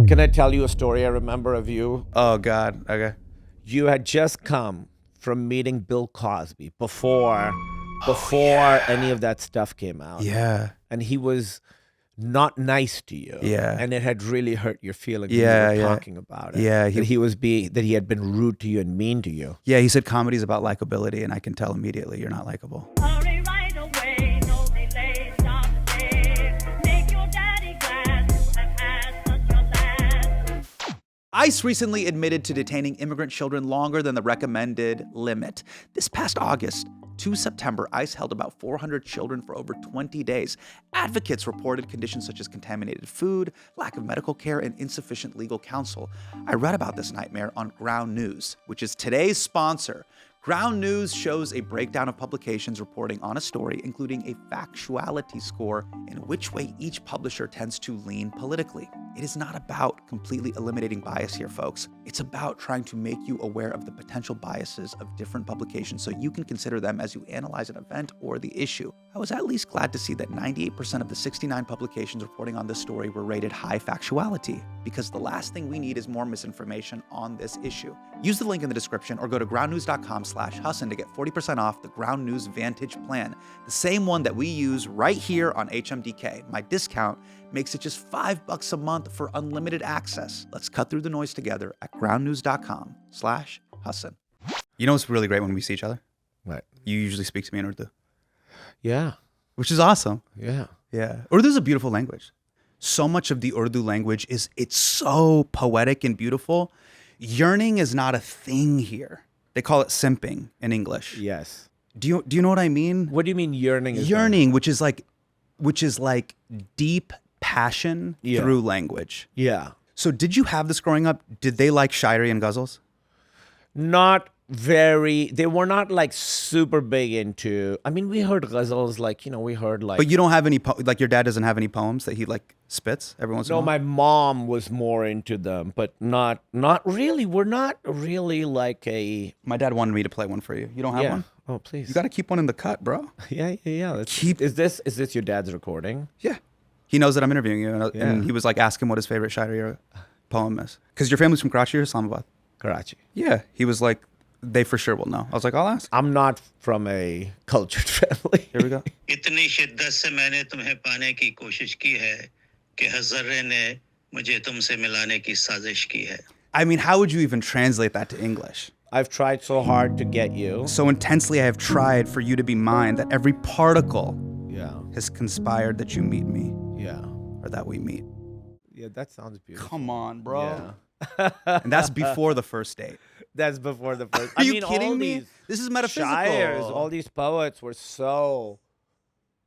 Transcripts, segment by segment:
Can I tell you a story I remember of you? Oh, God. Okay. You had just come from meeting Bill Cosby before any of that stuff came out. Yeah. And he was not nice to you. Yeah. And it had really hurt your feelings Yeah, when you were yeah. talking about it. Yeah, that he had been rude to you and mean to you. Yeah, he said comedy's about likability, and I can tell immediately you're not likable. Hurry right away, no delay, stop the day. Make your daddy glad you have had such a last. ICE recently admitted to detaining immigrant children longer than the recommended limit. This past August to September, ICE held about 400 children for over 20 days. Advocates reported conditions such as contaminated food, lack of medical care, and insufficient legal counsel. I read about this nightmare on Ground News, which is today's sponsor. Ground News shows a breakdown of publications reporting on a story, including a factuality score in which way each publisher tends to lean politically. It is not about completely eliminating bias here, folks. It's about trying to make you aware of the potential biases of different publications so you can consider them as you analyze an event or the issue. I was at least glad to see that 98% of the 69 publications reporting on this story were rated high factuality, because the last thing we need is more misinformation on this issue. Use the link in the description or go to groundnews.com/Hasan to get 40% off the Ground News Vantage plan, the same one that we use right here on HMDK. My discount makes it just $5 a month for unlimited access. Let's cut through the noise together at groundnews.com/Hasan. You know what's really great when we see each other? What? You usually speak to me in Urdu, Yeah. which is awesome. Yeah. Yeah. Urdu is a beautiful language. So much of the Urdu language it's so poetic and beautiful. Yearning is not a thing here. They call it simping in English. Yes. Do you know what I mean? What do you mean yearning? Yearning, which is like deep passion through language. Yeah. So did you have this growing up? Did they like shairi and ghazals? Not very. They were not like super big into. I mean, we heard ghazals, like, we heard like. But you don't have any, like your dad doesn't have any poems that he like spits every once in a No, while? my mom was more into them, but not really. We're not really like a. My dad wanted me to play one for you. You don't have Yeah. one? Oh, please. You got to keep one in the cut, bro. Yeah. Is this your dad's recording? Yeah. He knows that I'm interviewing you, and Yeah. he was like, ask him what his favorite shairi or poem is. Because your family's from Karachi or Islamabad? Karachi. Yeah. He was like, they for sure will know. I was like, I'll ask. I'm not from a cultured family. Here we go. इतनी शिद्दत से मैंने तुम्हें पाने की कोशिश की है कि हर ज़र्रे ने मुझे तुमसे मिलाने की साजिश की है. I mean, how would you even translate that to English? I've tried so hard to get you. So intensely I have tried for you to be mine that every particle Yeah. has conspired that you meet me, Yeah. or that we meet. Yeah, that sounds beautiful. Come on, bro. Yeah. And that's before the first date. That's before the first. Are you mean, kidding all me? These This is metaphysical. Shires, all these poets were so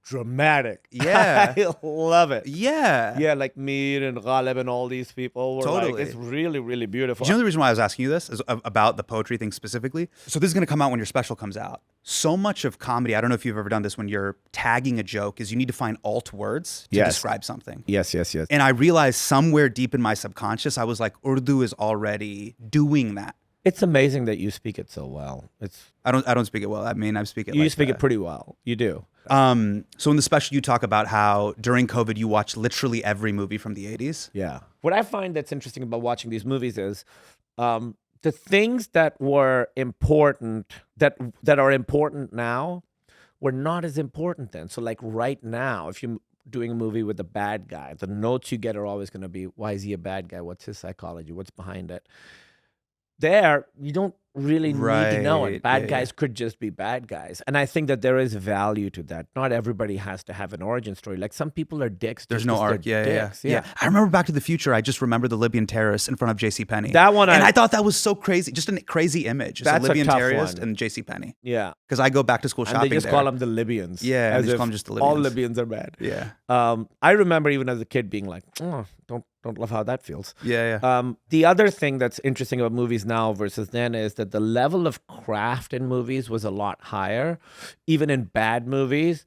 dramatic. Yeah. I love it. Yeah. Yeah, like Mir and Ghalib and all these people were Totally. like, it's really, really beautiful. Do you know the reason why I was asking you this is about the poetry thing specifically? So this is going to come out when your special comes out. So much of comedy, I don't know if you've ever done this when you're tagging a joke, is you need to find alt words to Yes. describe something. Yes. And I realized somewhere deep in my subconscious, I was like, Urdu is already doing that. It's amazing that you speak it so well. I don't speak it well. I mean, I speak it You like speak that. it pretty well. You do. So in the special, you talk about how during COVID, you watched literally every movie from the 80s. Yeah. What I find that's interesting about watching these movies is the things that were important, that are important now, were not as important then. So like right now, if you're doing a movie with a bad guy, the notes you get are always going to be, why is he a bad guy? What's his psychology? What's behind it? There, you don't really need to know it. Right, Bad yeah, guys could just be bad guys. And I think that there is value to that. Not everybody has to have an origin story. Like some people are dicks. There's just no 'cause they're arc. Yeah. dicks. I remember Back to the Future. I just remember the Libyan terrorist in front of JCPenney. That one and I thought that was so crazy. Just a crazy image. Just That's a a Libyan tough terrorist one. and JCPenney. Yeah. Because I go back to school And shopping they just there. call them the Libyans. Yeah, as they just if call them just the all Libyans. Libyans are bad. Yeah. I remember even as a kid being like, oh, don't love how that feels. Yeah. The other thing that's interesting about movies now versus then is that the level of craft in movies was a lot higher. Even in bad movies,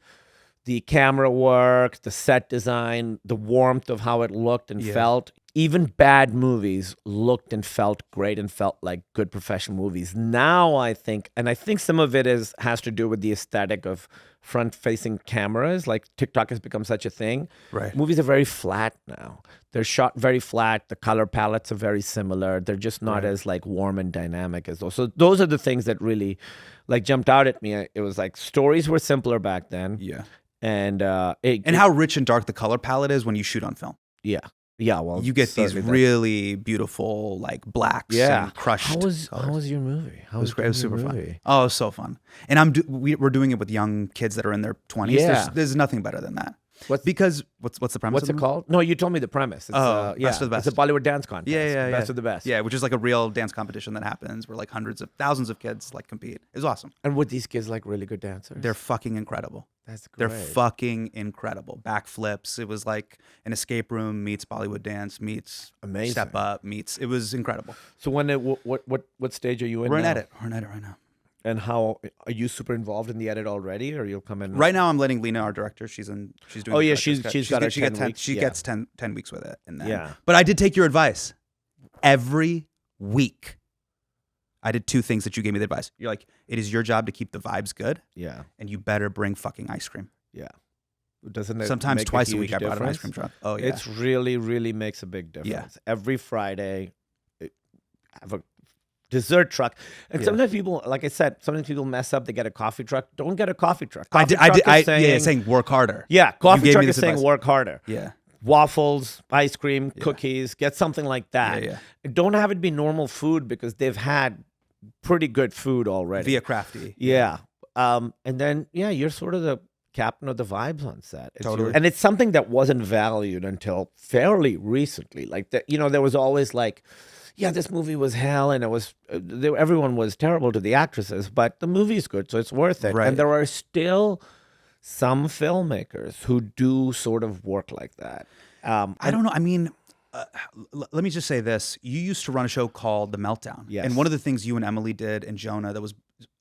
the camera work, the set design, the warmth of how it looked and felt. even bad movies looked and felt great and felt like good professional movies. Now I think some of it has to do with the aesthetic of front-facing cameras. Like TikTok has become such a thing. Right. Movies are very flat now. They're shot very flat. The color palettes are very similar. They're just not as like warm and dynamic as those. So those are the things that really like jumped out at me. It was like stories were simpler back then. Yeah. And how rich and dark the color palette is when you shoot on film. yeah. Well, You get these certainly that- really beautiful like blacks and crushed How was colors. your movie? How It was great. It was super fun. movie? Oh, it was so fun. And we're doing it with young kids that are in their 20s. Yeah. There's nothing better than that. What's the premise? what's of it the called? No, you told me the premise. It's, Best of the Best. It's a Bollywood dance contest. Yeah. Best of the best. Yeah, which is like a real dance competition that happens where like hundreds of thousands of kids like compete. It was awesome. And were these kids like really good dancers? They're fucking incredible. That's great. They're fucking incredible. Backflips. It was like an escape room meets Bollywood dance meets Amazing. Step Up meets. It was incredible. So what stage are you in? We're in now? edit. We're in edit right now. And how are you super involved in the edit already, or you'll come in? Right now, I'm letting Lena, our director, she's doing. Oh, the yeah, director's cut. she's got her she 10 gets 10 weeks, She yeah. gets 10 weeks with it, and then. Yeah. But I did take your advice. Every week, I did 2 things that you gave me the advice. You're like, it is your job to keep the vibes good, Yeah. and you better bring fucking ice cream. Yeah. Doesn't it Sometimes make twice a huge week, I brought an ice difference? cream truck. Oh yeah. It's really makes a big difference. Every Friday, I have a dessert truck. And Yeah. sometimes people, like I said, sometimes people mess up. They get a coffee truck. Don't get a coffee truck. I Coffee did. truck is saying, Saying work harder. yeah, coffee gave truck me is this saying advice. work harder. Yeah. Waffles, ice cream, cookies, get something like that. Yeah. Don't have it be normal food because they've had pretty good food already. Via crafty. Yeah. And then, you're sort of the captain of the vibes on set. It's Totally. and it's something that wasn't valued until fairly recently. Like, there was always like, this movie was hell and it was, everyone was terrible to the actresses, but the movie's good, so it's worth it. Right. And there are still some filmmakers who do sort of work like that. I don't know. I mean, let me just say this. You used to run a show called The Meltdown. Yes. And one of the things you and Emily did and Jonah that was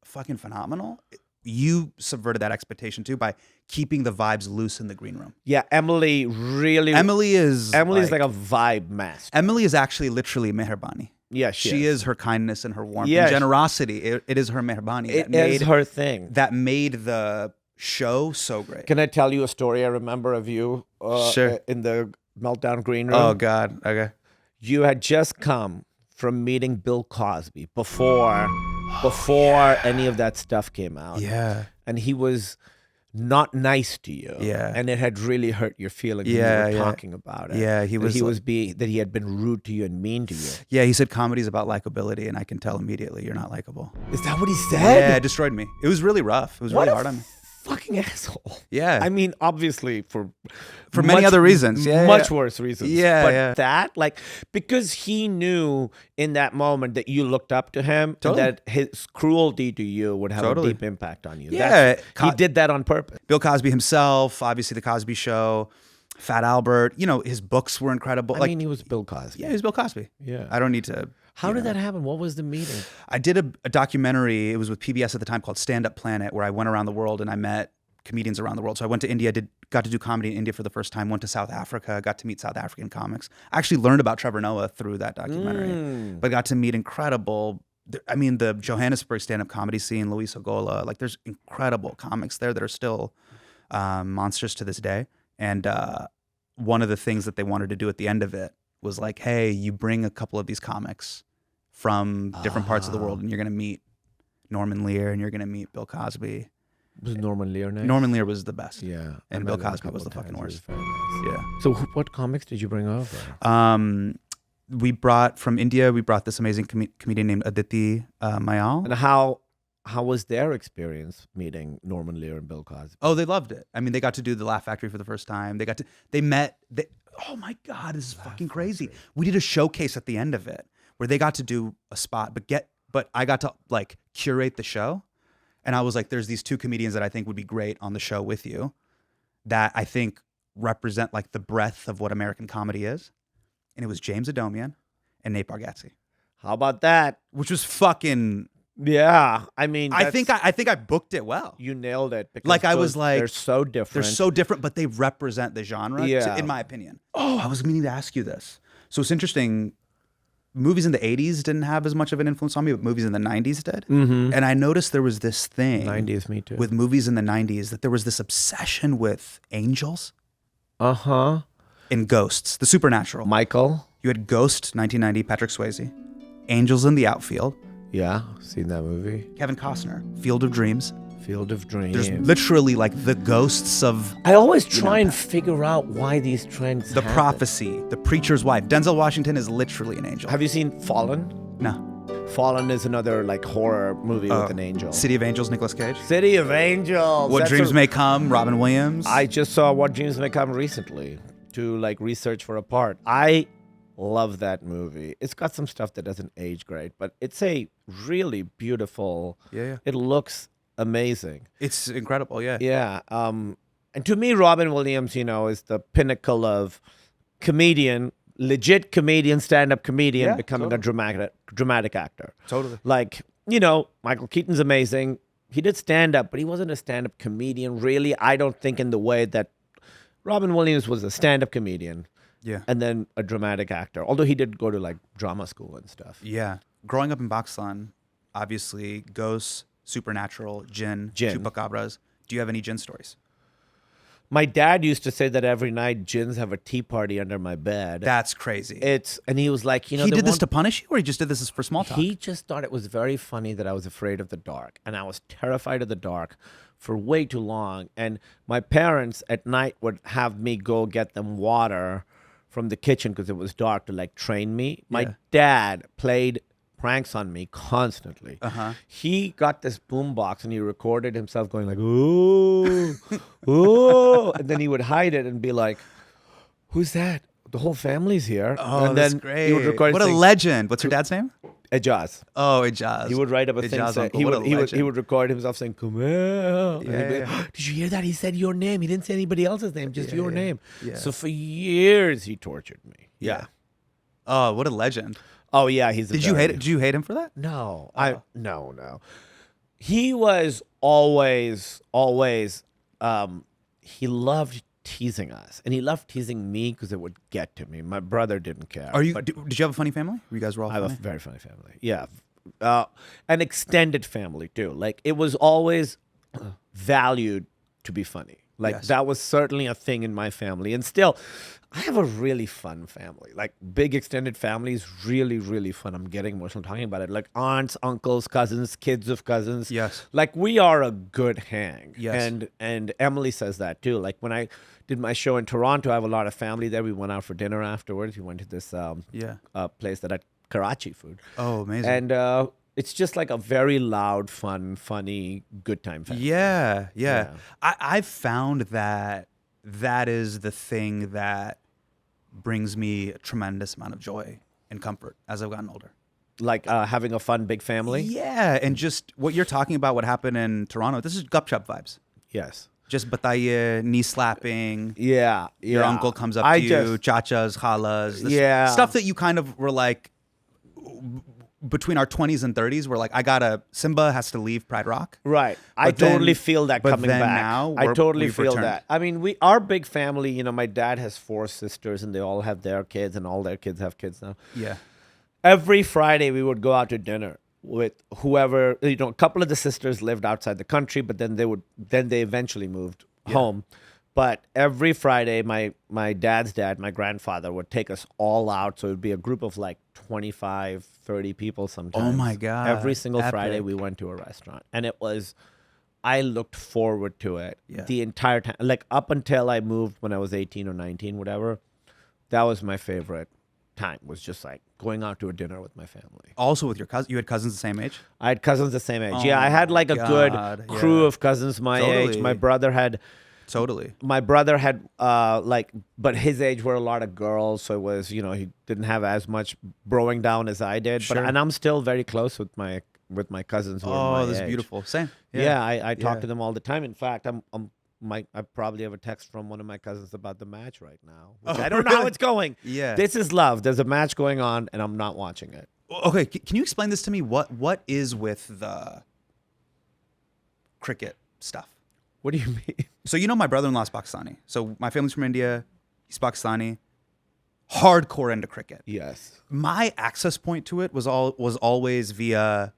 fucking phenomenal, you subverted that expectation too by keeping the vibes loose in the green room. Yeah, Emily really... Emily's like a vibe master. Emily is actually literally meherbani. Yeah, She is her kindness and her warmth Yeah, and generosity. It is her meherbani. It is her thing. That made the show so great. Can I tell you a story I remember of you Sure. in the Meltdown green room? Oh, God. Okay. You had just come from meeting Bill Cosby before any of that stuff came out. Yeah. And he was not nice to you. Yeah. And it had really hurt your feelings Yeah, when you were yeah. talking about it. Yeah, he was that he had been rude to you and mean to you. Yeah, he said comedy's about likability, and I can tell immediately you're not likable. Is that what he Yeah, said? it destroyed me. It was really rough. It was What really a hard on me. fucking asshole. Yeah. I mean, obviously for many other reasons. Yeah, much yeah. worse reasons. Yeah, but yeah. that, like, because he knew in that moment that you looked up to him, Totally. and that his cruelty to you would have Totally. a deep impact on you. Yeah, he did that on purpose. Bill Cosby himself, obviously The Cosby Show, Fat Albert. You know, his books were incredible. I mean, he was Bill Cosby. Yeah, he was Bill Cosby. Yeah. I don't need to. How did that happen? What was the meeting? I did a documentary. It was with PBS at the time called Stand Up Planet, where I went around the world and I met comedians around the world. So I went to India, got to do comedy in India for the first time, went to South Africa, got to meet South African comics. I actually learned about Trevor Noah through that documentary, but got to meet the Johannesburg stand-up comedy scene, Luis Ogola, like there's incredible comics there that are still monsters to this day. And one of the things that they wanted to do at the end of it was like, hey, you bring a couple of these comics from different parts of the world and you're going to meet Norman Lear and you're going to meet Bill Cosby. Was Norman Lear nice? Norman Lear was the best. Yeah. And I Bill met him a Cosby was couple the fucking times. worst. He was very nice. Yeah. So what comics did you bring over? We brought from India, this amazing comedian named Aditi Mayal. And how was their experience meeting Norman Lear and Bill Cosby? Oh, they loved it. I mean, they got to do the Laugh Factory for the first time. Oh my God, this is fucking crazy. We did a showcase at the end of it where they got to do a spot, but I got to like curate the show. And I was like, there's these 2 comedians that I think would be great on the show with you that I think represent like the breadth of what American comedy is. And it was James Adomian and Nate Bargatze, How about that? which was fucking. Yeah. I mean, I think I booked it well. you nailed it. Because Like, I was like- they're so different. They're so different, but they represent the genre, Yeah. in my opinion. Oh, I was meaning to ask you this. So it's interesting. Movies in the 80s didn't have as much of an influence on me, but movies in the 90s did. Mm-hmm. And I noticed there was this thing 90s, me too. with movies in the 90s that there was this obsession with angels Uh-huh. and ghosts, the supernatural. Michael? You had Ghost, 1990, Patrick Swayze. Angels in the Outfield, Yeah, seen that movie. Kevin Costner. Field of Dreams. Field of Dreams. There's literally like the ghosts of I always try and figure out why these trends The happen. Prophecy, The Preacher's Wife. Denzel Washington is literally an angel. Have you seen Fallen? No. Fallen is another like horror movie with an angel. City of Angels, Nicolas Cage. City of Angels. What That's Dreams a- May Come, Robin Williams. I just saw What Dreams May Come recently to like research for a part. I love that movie. It's got some stuff that doesn't age great, but it's a really beautiful. Yeah. It looks amazing. It's incredible, yeah. Yeah. And to me, Robin Williams, is the pinnacle of comedian, legit comedian, stand-up comedian, Yeah, becoming totally. a dramatic actor. Totally. Like, Michael Keaton's amazing. He did stand-up, but he wasn't a stand-up comedian, really. I don't think in the way that Robin Williams was a stand-up comedian Yeah. and then a dramatic actor. Although he did go to like drama school and stuff. Yeah. Growing up in Pakistan, obviously, ghosts, supernatural, jinn, Jinn. chupacabras. Do you have any jinn stories? My dad used to say that every night jinns have a tea party under my bed. That's crazy. And he was like, he the did this one- to punish you, or he just did this for small talk? He just thought it was very funny that I was afraid of the dark. And I was terrified of the dark for way too long. And my parents at night would have me go get them water from the kitchen because it was dark to like train me. My Yeah. dad played pranks on me constantly. Uh-huh. He got this boom box and he recorded himself going like, ooh, ooh. And then he would hide it and be like, who's that? The whole family's here. Oh, and that's then great. he would record What a saying, legend. What's your dad's name? Ejaz. Oh, Ejaz. He would write up a thing. Ejaz Say, uncle. he, What would, a he, would, he legend. would record himself saying, Kumail. And he'd be Yeah. like, did you hear that? He said your name. He didn't say anybody else's name, just your name. Yeah. So for years, he tortured me. Yeah. Oh, what a legend. Oh, yeah. He's a Did you very- hate it? Did you hate him for that? No. No. He was always, he loved teasing us. And he loved teasing me because it would get to me. My brother didn't care. Are you? but Did you have a funny family? You guys were all I have funny? a very funny family. Yeah. An extended family, too. Like, it was always valued to be funny. Like, Yes. that was certainly a thing in my family. And still, I have a really fun family. Like, big extended family is really, really fun. I'm getting emotional talking about it. Like, aunts, uncles, cousins, kids of cousins. Yes. Like, we are a good hang. Yes. And Emily says that, too. Like, when I did my show in Toronto, I have a lot of family there. We went out for dinner afterwards. We went to this Yeah. place that had Karachi food. Oh, amazing. And it's just like a very loud, fun, funny, good time family. Yeah. Yeah. I've found that is the thing that brings me a tremendous amount of joy and comfort as I've gotten older. Like having a fun, big family. Yeah, and just what you're talking about, what happened in Toronto, this is gup-chup vibes. Yes. Just bataye, knee slapping. Yeah. Your uncle comes up to you, chachas, khalas. this Yeah. Stuff that you kind of were like, between our 20s and 30s, we're like, Simba has to leave Pride Rock. Right. I But then- totally feel that but coming then back. now I totally we've feel returned. that. I mean, our big family, my dad has 4 sisters and they all have their kids and all their kids have kids now. Yeah. Every Friday we would go out to dinner with whoever, a couple of the sisters lived outside the country, but then they eventually moved home. But every Friday, my dad's dad, my grandfather, would take us all out. So it would be a group of like 25, 30 people sometimes. Oh my God. Every single Epic. Friday we went to a restaurant. And I looked forward to it the entire time. Like up until I moved when I was 18 or 19, whatever, that was my favorite time, was just like going out to a dinner with my family. Also with your cousin, you had cousins the same age? I had cousins the same age. Oh Yeah, I had like a my good God, crew yeah. of cousins my Totally. age. My brother had Totally. but his age were a lot of girls, so it was, he didn't have as much broing down as I did. Sure. And I'm still very close with my cousins who are my Oh, that's age. beautiful. Same. Yeah, I talk Yeah. to them all the time. In fact, I probably have a text from one of my cousins about the match right now. Which I don't know how really? it's going. Yeah. This is love. There's a match going on, and I'm not watching it. Okay, can you explain this to me? What is with the cricket stuff? What do you mean? So my brother-in-law's Pakistani. So my family's from India. He's Pakistani. hardcore into cricket. Yes. My access point to it was always via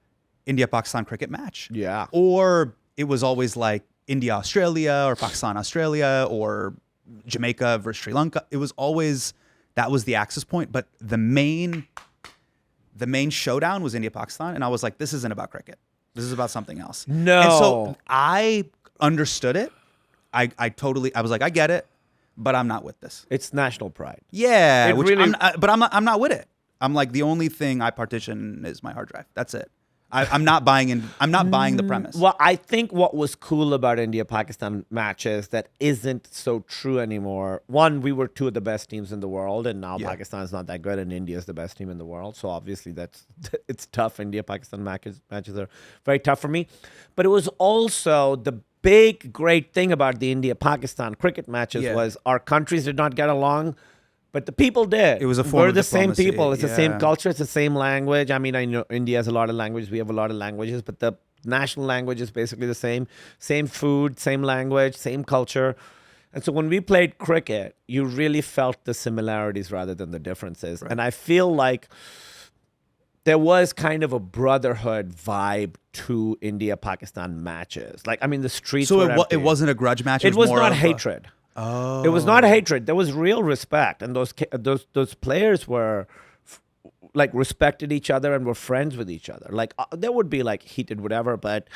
India-Pakistan cricket match. Yeah. Or it was always like India-Australia or Pakistan-Australia or Jamaica versus Sri Lanka. It was always, that was the access point. But the main showdown was India-Pakistan. And I was like, this isn't about cricket. This is about something else. No. And so I understood it. I was like, I get it, but I'm not with this. It's national pride. Yeah. It really- I'm not with it. I'm like, the only thing I partition is my hard drive. That's it. I'm not buying the premise. Well, I think what was cool about India-Pakistan matches that isn't so true anymore. One, we were two of the best teams in the world, and now Pakistan is not that good, and India is the best team in the world. So obviously it's tough. India-Pakistan matches are very tough for me. But it was also the big, great thing about the India-Pakistan cricket matches was our countries did not get along. But the people did. It was a form We're of the same diplomacy, people. It's the same yeah. culture. It's the same language. I mean, I know India has a lot of languages. We have a lot of languages. But the national language is basically the same. Same food, same language, same culture. And so when we played cricket, you really felt the similarities rather than the differences. Right. And I feel like there was kind of a brotherhood vibe to India-Pakistan matches. Like, I mean, the streets So were it empty. wasn't a grudge match. It was more not of a- hatred. Oh. It was not hatred. There was real respect, and those players were like respected each other and were friends with each other. Like there would be like heated whatever, but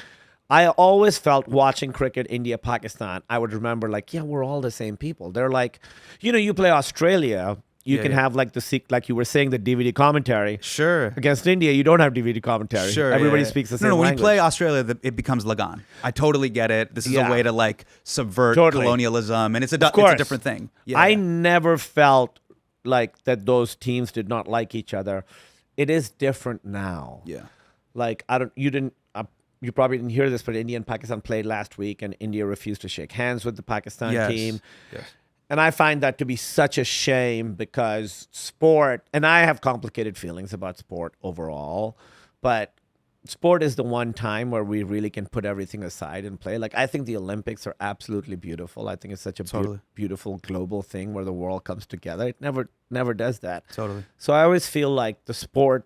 I always felt watching cricket India Pakistan, I would remember like, yeah, we're all the same people. They're like, you know, you play Australia, you can have like like you were saying, the DVD commentary. Sure. Against India, you don't have DVD commentary. Sure. Everybody yeah. speaks the same No, when language. you play Australia, it becomes Lagan. I totally get it. This is a way to like subvert Totally. colonialism, and it's a course. different thing. Yeah. I never felt like that those teams did not like each other. It is different now. Yeah. Like you probably didn't hear this, but India and Pakistan played last week, and India refused to shake hands with the Pakistan Yes. team. Yes. And I find that to be such a shame because sport, and I have complicated feelings about sport overall, but sport is the one time where we really can put everything aside and play. Like, I think the Olympics are absolutely beautiful. I think it's such a beautiful global thing where the world comes together. It never does that. Totally. So I always feel like the sport,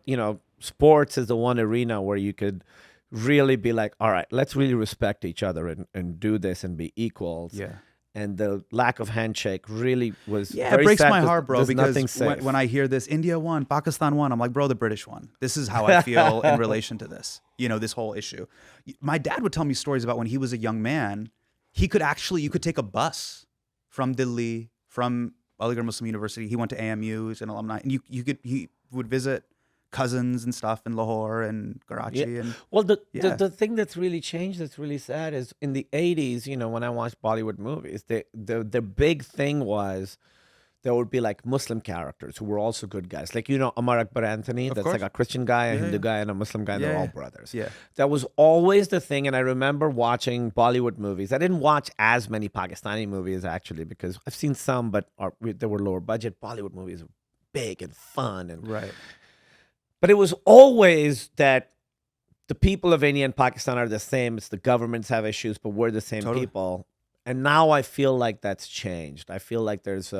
sports is the one arena where you could really be like, all right, let's really respect each other and do this and be equals. Yeah. And the lack of handshake really was Yeah, very it breaks sad my 'cause heart, bro, there's because nothing safe. when I hear this, India won, Pakistan won, I'm like, bro, the British won. This is how I feel in relation to this, this whole issue. My dad would tell me stories about when he was a young man, you could take a bus from Delhi, from Aligarh Muslim University. He went to AMU, he's an alumni, and he would visit cousins and stuff in Lahore and Karachi. Yeah. And Well, the thing that's really changed, that's really sad, is in the 80s, when I watched Bollywood movies, the big thing was there would be like Muslim characters who were also good guys. Like, Amar Akbar Anthony, that's course. like a Christian guy, a Hindu guy, and a Muslim guy, and they're all brothers. Yeah. That was always the thing. And I remember watching Bollywood movies. I didn't watch as many Pakistani movies, actually, because I've seen some, but they were lower budget. Bollywood movies were big and fun. And right. But it was always that the people of India and Pakistan are the same. It's the governments have issues, but we're the same people. And now I feel like that's changed. I feel like there's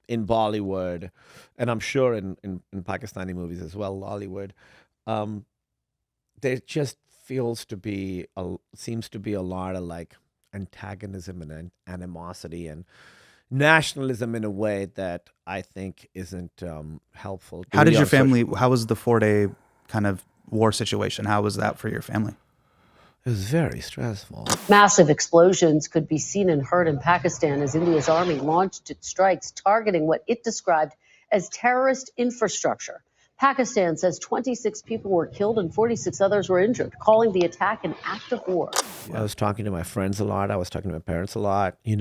in Bollywood, and I'm sure in Pakistani movies as well, Lollywood, there just seems to be a lot of like antagonism and animosity and nationalism in a way that I think isn't helpful. How did your family, how was the 4-day kind of war situation? How was that for your family? It was very stressful. Massive explosions could be seen and heard in Pakistan as India's army launched its strikes targeting what it described as terrorist infrastructure. Pakistan says 26 people were killed and 46 others were injured, calling the attack an act of war. I was talking to my friends a lot. I was talking to my parents a lot, and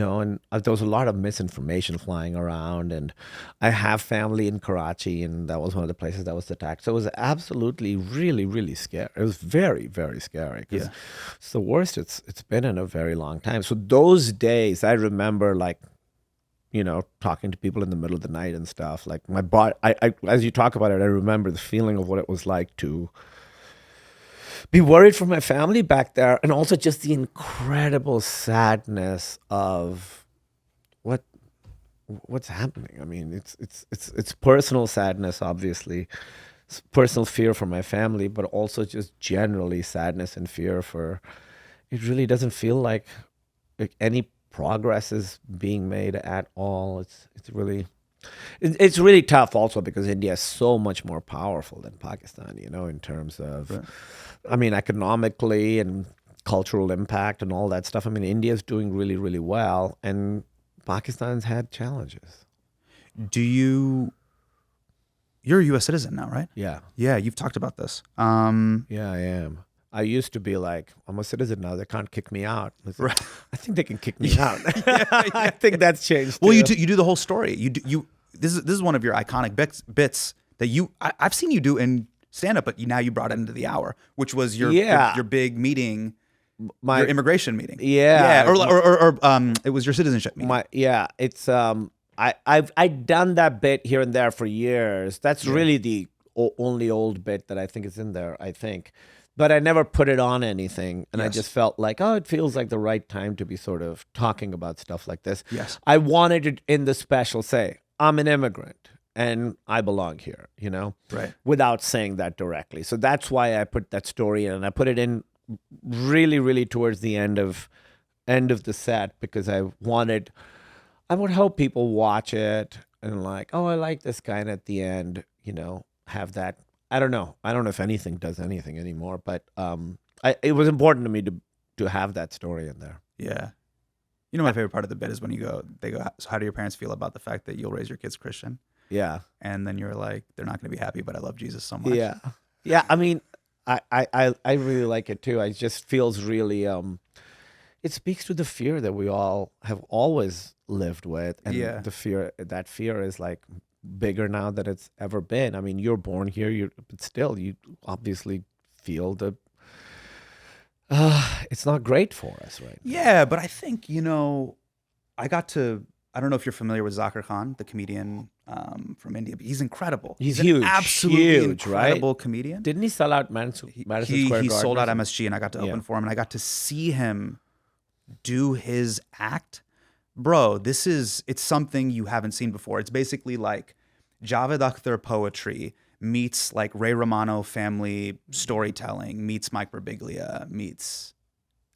there was a lot of misinformation flying around. And I have family in Karachi, and that was one of the places that was attacked. So it was absolutely, really, really scary. It was very, very scary. Because it's the worst it's been in a very long time. So those days, I remember like, talking to people in the middle of the night and stuff. Like my body, I as you talk about it, I remember the feeling of what it was like to be worried for my family back there, and also just the incredible sadness of what's happening. I mean, it's personal sadness, obviously, it's personal fear for my family, but also just generally sadness and fear for. It really doesn't feel like any progress is being made at all. It's really tough also because India is so much more powerful than Pakistan, in terms of, I mean, economically and cultural impact and all that stuff. I mean, India is doing really, really well, and Pakistan's had challenges. You're a U.S. citizen now, right? Yeah. Yeah, you've talked about this. Yeah, I am. I used to be like, I'm a citizen now. They can't kick me out. It's like, I think they can kick me out. I think that's changed. Well, too. you do the whole story. This is one of your iconic bits that I've seen you do in stand up, but now you brought it into the hour, which was your big meeting, your immigration meeting. Yeah. Or it was your citizenship meeting. It's I've done that bit here and there for years. That's really the only old bit that I think is in there, I think. But I never put it on anything. And I just felt like, it feels like the right time to be sort of talking about stuff like this. Yes. I wanted to, in the special, say, I'm an immigrant and I belong here, Right. without saying that directly. So that's why I put that story in. And I put it in really, really towards the end of the set, because I would hope people watch it and like, I like this guy. And at the end, have that. I don't know if anything does anything anymore, but it was important to me to have that story in there. Yeah. My favorite part of the bit is when they go, so how do your parents feel about the fact that you'll raise your kids Christian? Yeah. And then you're like, they're not going to be happy, but I love Jesus so much. Yeah. Yeah. I mean, I really like it too. It just feels really, it speaks to the fear that we all have always lived with. And that fear is like bigger now than it's ever been. I mean, you're born here, but still, you obviously feel it's not great for us right now. Yeah, but I think, I don't know if you're familiar with Zakir Khan, the comedian from India, but he's incredible. He's an huge, absolutely huge, incredible comedian. Didn't he sell out Madison Square He Garden? sold out MSG, and I got to open for him, and I got to see him do his act. Bro, it's something you haven't seen before. It's basically like Javed Akhtar poetry meets like Ray Romano family storytelling meets Mike Birbiglia meets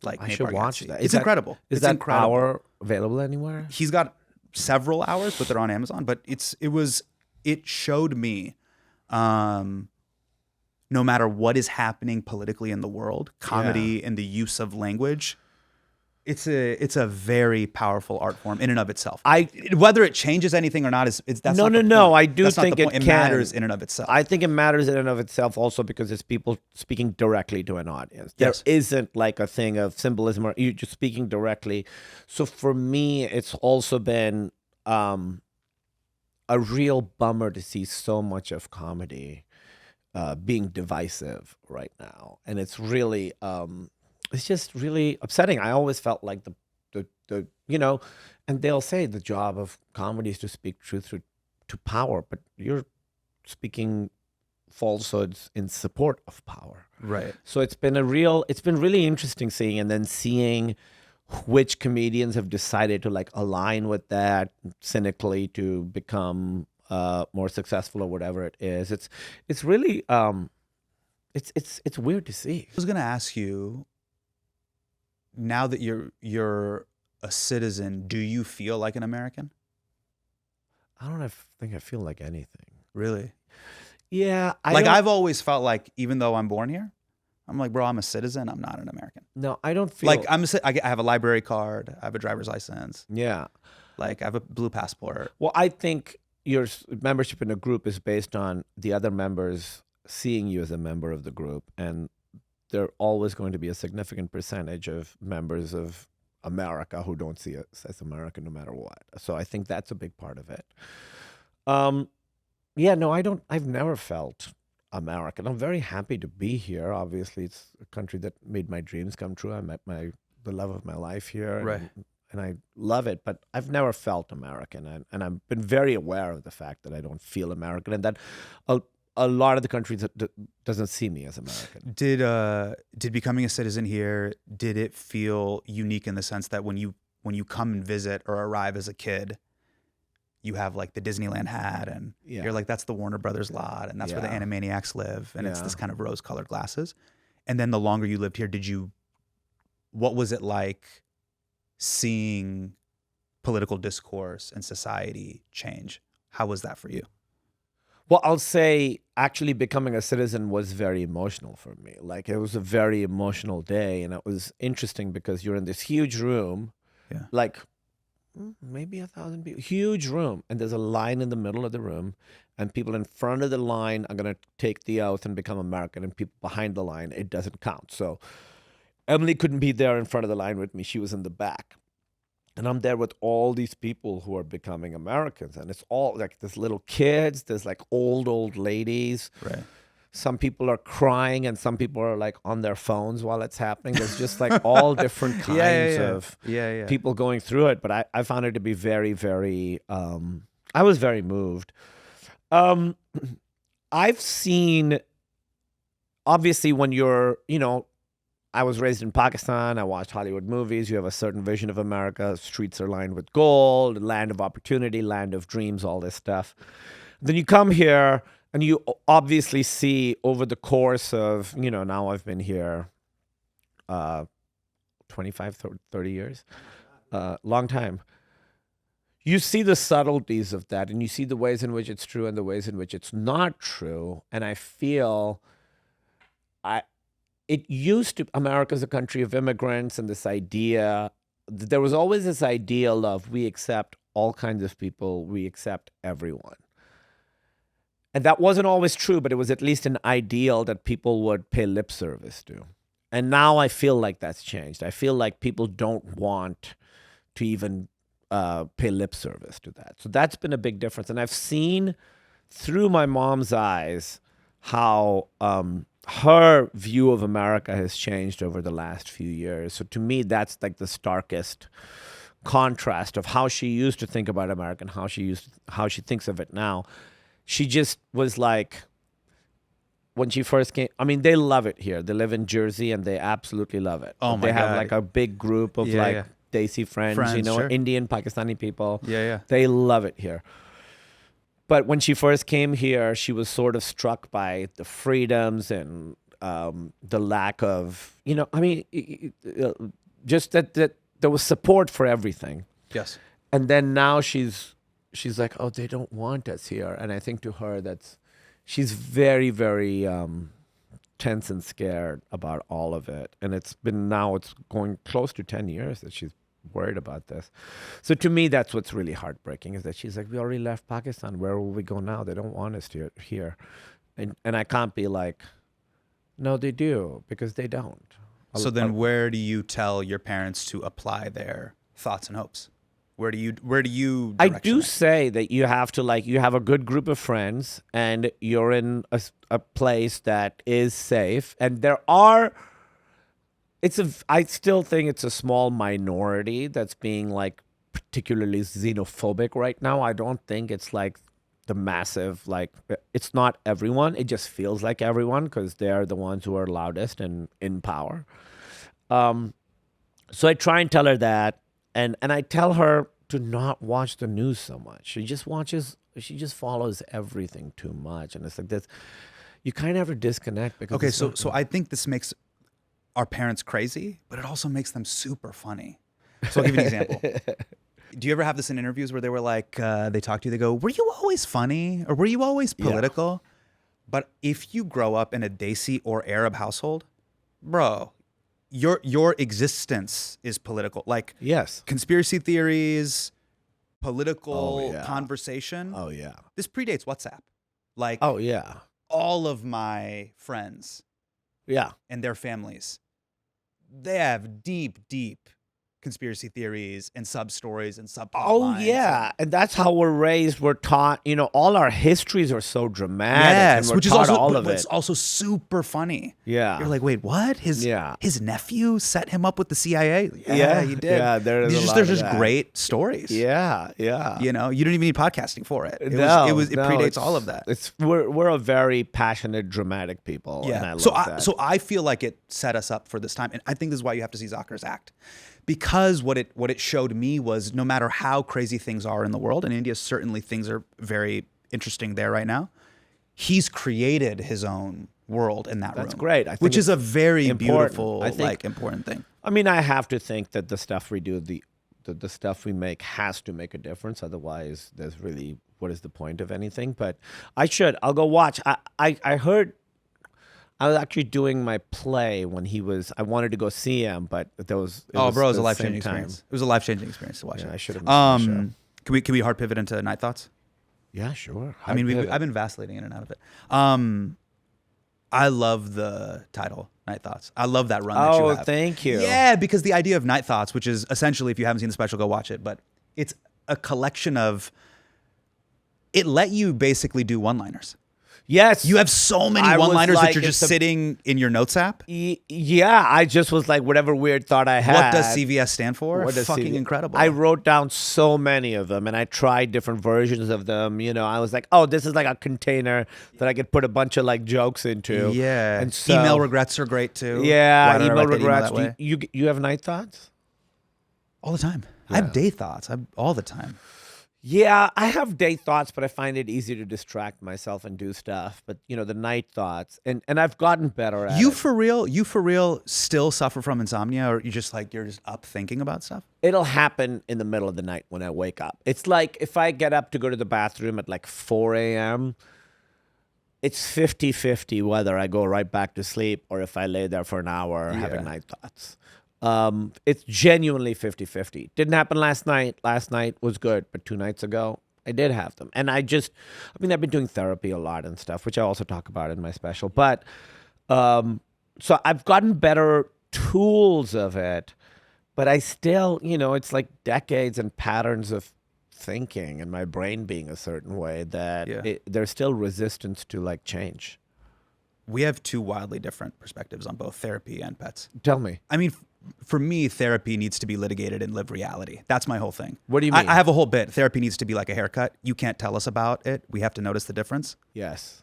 like I Nate should watch Bargatze. that. It's incredible. Is it's that incredible. hour available anywhere? He's got several hours, but they're on Amazon. But it showed me, no matter what is happening politically in the world, comedy and the use of language, it's a very powerful art form in and of itself. Whether it changes anything or not that's not the point. I do That's not think the point. it It can. matters in and of itself. I think it matters in and of itself also because it's people speaking directly to an audience. There Yes. isn't like a thing of symbolism or you're just speaking directly. So for me, it's also been a real bummer to see so much of comedy being divisive right now. And it's really, it's just really upsetting. I always felt like the and they'll say the job of comedy is to speak truth to power, but you're speaking falsehoods in support of power. Right. So it's been really interesting seeing which comedians have decided to like align with that cynically to become more successful or whatever it is. It's really it's weird to see. I was gonna ask you, now that you're a citizen, do you feel like an American? I don't think I feel like anything. Really? Yeah, I've always felt like, even though I'm born here, I'm like, bro, I'm a citizen. I'm not an American. No, I don't feel Like I have a library card. I have a driver's license. Yeah. Like I have a blue passport. Well, I think your membership in a group is based on the other members seeing you as a member of the group, and there are always going to be a significant percentage of members of America who don't see us as American no matter what. So I think that's a big part of it. Yeah, no, I've never felt American. I'm very happy to be here. Obviously, it's a country that made my dreams come true. I met the love of my life here. Right. And I love it, but I've never felt American. And I've been very aware of the fact that I don't feel American and that a lot of the countries doesn't see me as American. Did becoming a citizen here, did it feel unique in the sense that when you come and visit or arrive as a kid, you have like the Disneyland hat, and Yeah. you're like, that's the Warner Brothers lot, and that's where the Yeah. Animaniacs live, and it's Yeah. this kind of rose-colored glasses. And then the longer you lived here, what was it like seeing political discourse and society change? How was that for you? Well, I'll say actually becoming a citizen was very emotional for me. Like it was a very emotional day, and it was interesting because you're in this huge room, Yeah. like maybe 1,000 people, huge room, and there's a line in the middle of the room, and people in front of the line are gonna take the oath and become American, and people behind the line, it doesn't count. So Emily couldn't be there in front of the line with me; she was in the back. And I'm there with all these people who are becoming Americans. And it's all like there's little kids, there's like old ladies. Right. Some people are crying and some people are like on their phones while it's happening. There's just like all different kinds of people going through it. But I found it to be very, very, I was very moved. I've seen, obviously, when you're, I was raised in Pakistan. I watched Hollywood movies. You have a certain vision of America. Streets are lined with gold, land of opportunity, land of dreams, all this stuff. Then you come here and you obviously see over the course of, now I've been here 25, 30 years, long time. You see the subtleties of that, and you see the ways in which it's true and the ways in which it's not true. And I feel it used to, America's a country of immigrants, and this idea, there was always this ideal of we accept all kinds of people, we accept everyone. And that wasn't always true, but it was at least an ideal that people would pay lip service to. And now I feel like that's changed. I feel like people don't want to even pay lip service to that. So that's been a big difference. And I've seen through my mom's eyes how her view of America has changed over the last few years. So to me, that's like the starkest contrast of how she used to think about America and how she thinks of it now. She just was like, when she first came, I mean, they love it here. They live in Jersey and they absolutely love it. Oh my They have God. like a big group of Desi friends, Sure. Indian, Pakistani people. Yeah. They love it here. But when she first came here, she was sort of struck by the freedoms and the lack of, just that there was support for everything. Yes. And then now she's like, oh, they don't want us here. And I think to her she's very, very tense and scared about all of it. And it's going close to 10 years that she's worried about this. So to me, that's what's really heartbreaking, is that she's like, we already left Pakistan. Where will we go now? They don't want us here. And I can't be like, no, they do, because they don't. So then where do you tell your parents to apply their thoughts and hopes? Where do you I direct do them? say that you have to, you have a good group of friends and you're in a place that is safe. And I still think it's a small minority that's being particularly xenophobic right now. I don't think it's like the massive, it's not everyone. It just feels like everyone because they're the ones who are loudest and in power. So I try and tell her that. And I tell her to not watch the news so much. She just follows everything too much. And it's like this, you kind of have to disconnect because Okay, so I think this makes our parents crazy, but it also makes them super funny. So I'll give you an example. Do you ever have this in interviews where they were like, they talk to you, they go, were you always funny? Or were you always political? But if you grow up in a Desi or Arab household, bro, your existence is political. Yes. Conspiracy theories, political Oh, yeah. conversation. Oh, yeah. This predates WhatsApp. Oh, yeah. All of my friends Yeah. and their families, they have deep conspiracy theories and sub-stories and subplot Oh, lines. yeah. And that's how we're raised. We're taught, all our histories are so dramatic. Yes, and we're which is taught also all but of it's it. also super funny. Yeah. You're like, wait, what? His nephew set him up with the CIA? Yeah, he did. Yeah, there's a lot they're of just that. great stories. Yeah. You don't even need podcasting for it. It predates all of that. We're a very passionate, dramatic people. And I love that. So I feel like it set us up for this time. And I think this is why you have to see Zakir's act. because what it showed me was no matter how crazy things are in the world, in India certainly things are very interesting there right now. He's created his own world in that room. That's great. I think which is a very important. beautiful, I think, important thing. I mean, I have to think that the stuff we do, the stuff we make has to make a difference. Otherwise, there's really, what is the point of anything? But I'll go watch. I heard, I was actually doing my play when I wanted to go see him, but it was It was a the life-changing same time. experience. It was a life-changing experience to watch it. I should have missed my show. Can we hard pivot into Night Thoughts? Yeah, sure. I mean, I've been vacillating in and out of it. I love the title, Night Thoughts. I love that run that you have. Oh, thank you. Yeah, because the idea of Night Thoughts, which is essentially, if you haven't seen the special, go watch it, but it's a collection of, it let you basically do one-liners. Yes. You have so many I was one-liners like, that you're just sitting in your notes app. Yeah, I just was like, whatever weird thought I had. What does CVS stand for? What does Fucking CVS incredible. I wrote down so many of them, and I tried different versions of them. You know, I was like, oh, this is like a container that I could put a bunch of like jokes into. Yeah. And so, email regrets are great too. Yeah, Why did I email write that regrets. that way? You have night thoughts? All the time. I have day thoughts. All the time. Yeah, I have day thoughts, but I find it easy to distract myself and do stuff. But you know, the night thoughts, and I've gotten better at You it. for real still suffer from insomnia, or you're just up thinking about stuff? It'll happen in the middle of the night when I wake up. It's like if I get up to go to the bathroom at like 4 a.m., it's 50-50 whether I go right back to sleep or if I lay there for an hour having night thoughts. It's genuinely 50-50. Didn't happen last night. Last night was good, but 2 nights ago, I did have them. And I've been doing therapy a lot and stuff, which I also talk about in my special. But so I've gotten better tools of it, but I still, it's like decades and patterns of thinking and my brain being a certain way that there's still resistance to like change. We have 2 wildly different perspectives on both therapy and pets. Tell me. I mean, for me, therapy needs to be litigated and live reality. That's my whole thing. What do you mean? I have a whole bit. Therapy needs to be like a haircut. You can't tell us about it. We have to notice the difference. Yes.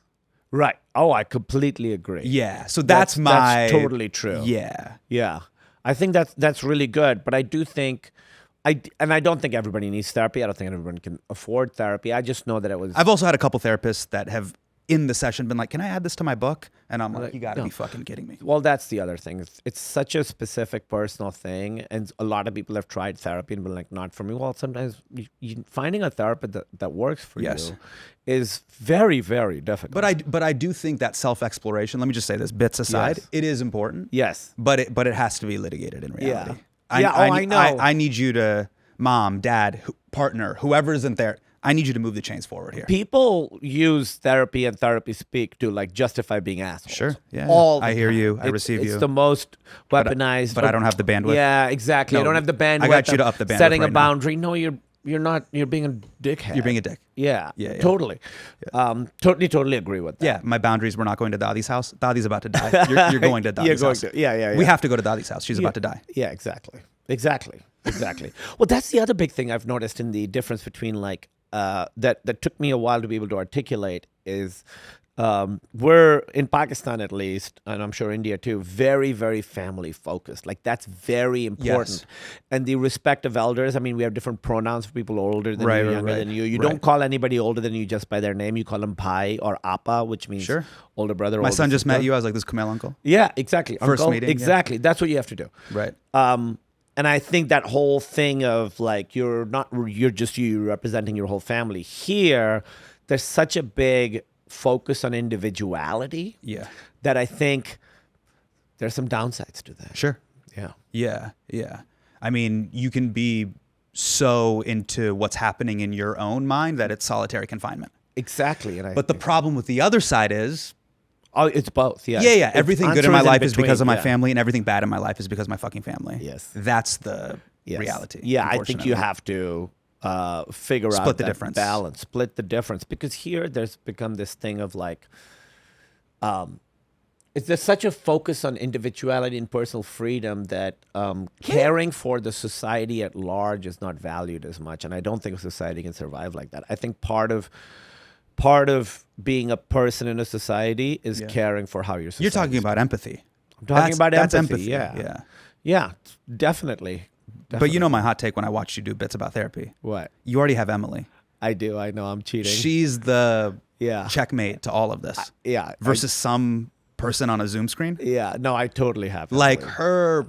Right. Oh, I completely agree. Yeah. So that's totally true. Yeah. Yeah. I think that's really good. But I do think, I don't think everybody needs therapy. I don't think everyone can afford therapy. I just know that it was. I've also had a couple therapists that have in the session been like, can I add this to my book? And I'm like, you got to be fucking kidding me. Well, that's the other thing. It's such a specific personal thing. And a lot of people have tried therapy and been like, not for me. Well, sometimes finding a therapist that works for you is very, very difficult. But I do think that self-exploration, let me just say this, bits aside, it is important. Yes. But it has to be litigated in reality. Yeah. I know. I need you to, mom, dad, partner, whoever's in there, I need you to move the chains forward here. People use therapy and therapy speak to like justify being assholes. Sure. Yeah. I hear you. I receive you. It's the most weaponized. But I don't have the bandwidth. Yeah, exactly. No, I don't have the bandwidth. I got you to up the bandwidth setting right a boundary. No, you're not. You're being a dickhead. You're being a dick. Yeah. Yeah. Totally. Yeah. Totally agree with that. Yeah. My boundaries, we're not going to Dadi's house. Dadi's about to die. You're going to Dadi's house. Yeah. We have to go to Dadi's house. She's about to die. Yeah, exactly. Well, that's the other big thing I've noticed in the difference between like, that took me a while to be able to articulate is we're in Pakistan at least, and I'm sure India too, very, very family focused. Like that's very important. Yes. And the respect of elders. I mean, we have different pronouns for people older than you, younger than you. You don't call anybody older than you just by their name. You call them Bhai or Appa, which means older brother. My older son just sister. met you. I was like, this is Kumail uncle. Yeah, exactly. First Uncle, meeting. exactly. That's what you have to do. Right. And I think that whole thing of like, you're just you representing your whole family. Here, there's such a big focus on individuality that I think there's some downsides to that. Sure. Yeah. Yeah. I mean, you can be so into what's happening in your own mind that it's solitary confinement. Exactly. But the problem with the other side is, oh, it's both. Yeah. Yeah. Everything good in my life is because of my yeah. family, and everything bad in my life is because of my fucking family. Yes. That's the reality. Yeah, I think you have to figure out Split the that difference. balance, split the difference, because here there's become this thing of like, there's such a focus on individuality and personal freedom that caring for the society at large is not valued as much, and I don't think a society can survive like that. I think part of being a person in a society is caring for how your society. You're talking about empathy. I'm talking about that's empathy. Yeah. Yeah, definitely. But you know my hot take when I watched you do bits about therapy. What? You already have Emily. I do. I know. I'm cheating. She's the Yeah. checkmate to all of this. Yeah. Versus some person on a Zoom screen. Yeah. No, I totally have. Like Emily. her,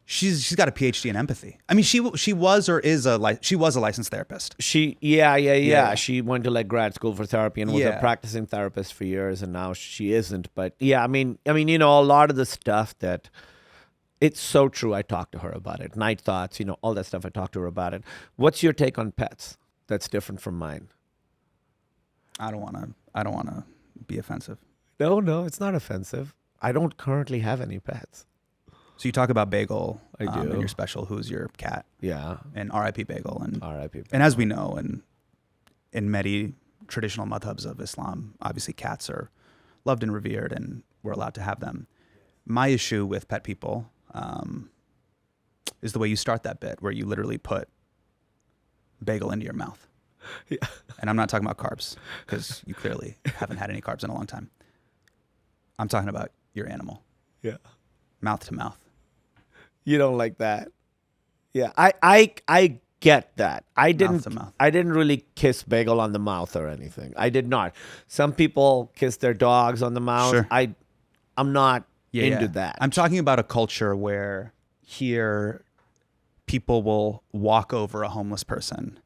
she's got a PhD in empathy. I mean, she was a licensed therapist. Yeah. She went to like grad school for therapy and was a Yeah. practicing therapist for years, and now she isn't. But yeah, I mean, you know, a lot of the stuff that it's so true. I talked to her about it. Night thoughts, you know, all that stuff. I talked to her about it. What's your take on pets? That's different from mine. I don't want to be offensive. No, it's not offensive. I don't currently have any pets. So you talk about Bagel I do. in your special, Who's Your Cat? Yeah. And R.I.P. Bagel. And R.I.P. And as we know, in many traditional madhabs of Islam, obviously cats are loved and revered, and we're allowed to have them. My issue with pet people is the way you start that bit, where you literally put bagel into your mouth. Yeah. And I'm not talking about carbs, because you clearly haven't had any carbs in a long time. I'm talking about your animal, Yeah. mouth to mouth. You don't like that. Yeah. I get that. I to mouth. didn't really kiss Bagel on the mouth or anything. I did not. Some people kiss their dogs on the mouth. Sure. I'm not into that. I'm talking about a culture where here people will walk over a homeless person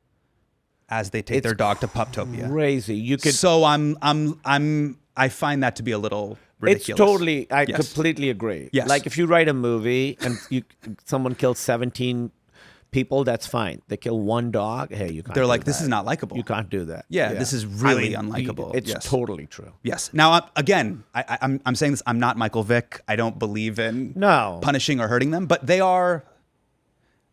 as they take their dog to Puptopia. Crazy. You could. So I find that to be a little ridiculous. It's totally. I Yes. completely agree. Yes. Like if you write a movie and someone kills 17 people, that's fine. They kill one dog. Hey, you can't. They're do like, this that. is not likable. You can't do that. Yeah, this is really unlikable. It's Yes. totally true. Yes. Now, again, I'm saying this. I'm not Michael Vick. I don't believe in No. punishing or hurting them, but they are.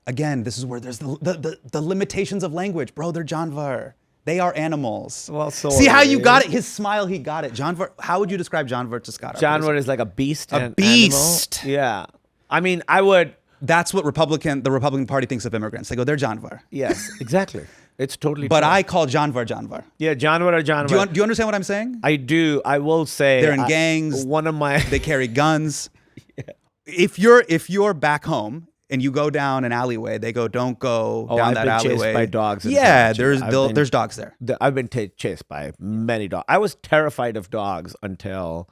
Again, this is where there's the limitations of language, bro. They're Janvar. They are animals. Well, so see are how you they. got it. His smile, he got it. Janvar. How would you describe Janvar to Scott? Janwar is like a beast. A beast. Animal. Yeah. I mean, I would. That's what the Republican Party thinks of immigrants. They go, they're Janvar. Yes, exactly. It's totally But true. I call Janvar. Yeah, Janwar or Janwar. Do you understand what I'm saying? I do. I will say They're in gangs. One of my They carry guns. If you're back home and you go down an alleyway, they go, don't go down I've that been alleyway. chased by dogs. in Yeah, Karachi. there's dogs there. I've been chased by many dogs. I was terrified of dogs until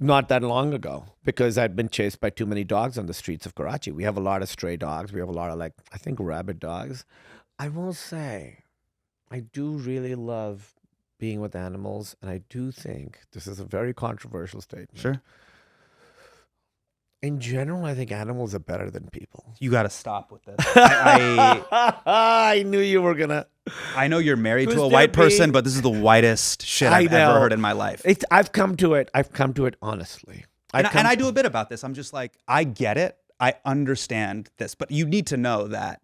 not that long ago because I'd been chased by too many dogs on the streets of Karachi. We have a lot of stray dogs. We have a lot of I think rabid dogs. I will say, I do really love being with animals, and I do think this is a very controversial statement. Sure. In general, I think animals are better than people. You got to stop with this. I I knew you were gonna. I know you're married to Who's a there white person, being- but this is the whitest shit I I've ever know. heard in my life. I've come to it. I've come to it honestly. And I do a bit about this. I'm just like, I get it. I understand this. But you need to know that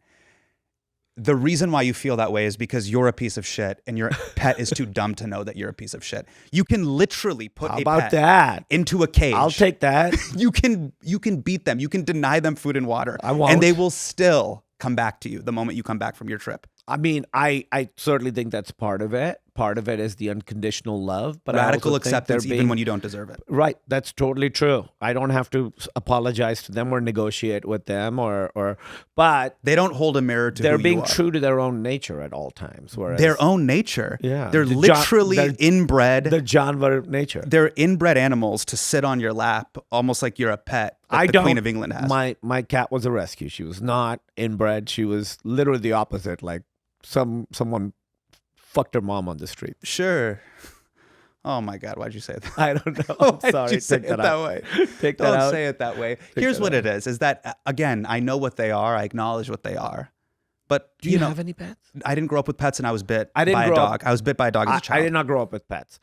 the reason why you feel that way is because you're a piece of shit and your pet is too dumb to know that you're a piece of shit. You can literally put How a about pet that? into a cage. I'll take that. You can beat them. You can deny them food and water. I won't. And they will still come back to you the moment you come back from your trip. I mean, I certainly think that's part of it. Part of it is the unconditional love, but Radical I also think acceptance they're even being- when you don't deserve it. Right, that's totally true. I don't have to apologize to them or negotiate with them, but They don't hold a mirror to they're who you being are. true to their own nature at all times. Whereas Their own nature. Yeah. They're The literally they're- inbred. the Janwar nature. They're inbred animals to sit on your lap, almost like you're a pet that I the don't. Queen of England has. My cat was a rescue. She was not inbred. She was literally the opposite. Like someone fucked her mom on the street. Sure. Oh my God, why'd you say that? I don't know. Why'd I'm sorry. you say Take it that that out. way? Take that Don't out. say it that way. Here's that what out. it is that, again, I know what they are. I acknowledge what they are. But, Do you know, have any pets? I didn't grow up with pets and I was bit I didn't by a grow up- dog. I was bit by a dog as a I child. did not grow up with pets.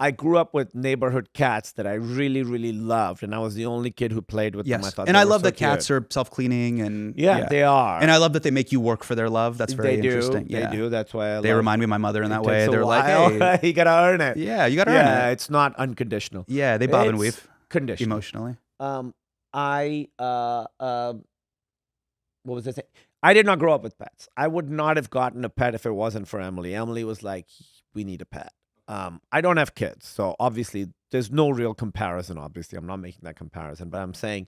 I grew up with neighborhood cats that I really, really loved, and I was the only kid who played with them. I Yes. thought And they I were love so that cats cute. are self-cleaning and Yeah, they are. And I love that they make you work for their love. That's very they do. interesting. Yeah. They do. That's why They remind me of my mother in that way. They're like, hey, hey, you gotta earn it. yeah, you got to Yeah, earn it. it's not unconditional. Yeah, they bob and It's weave Conditional. emotionally. What was I saying? I did not grow up with pets. I would not have gotten a pet if it wasn't for Emily. Emily was like, we need a pet. I don't have kids, so obviously there's no real comparison. Obviously, I'm not making that comparison, but I'm saying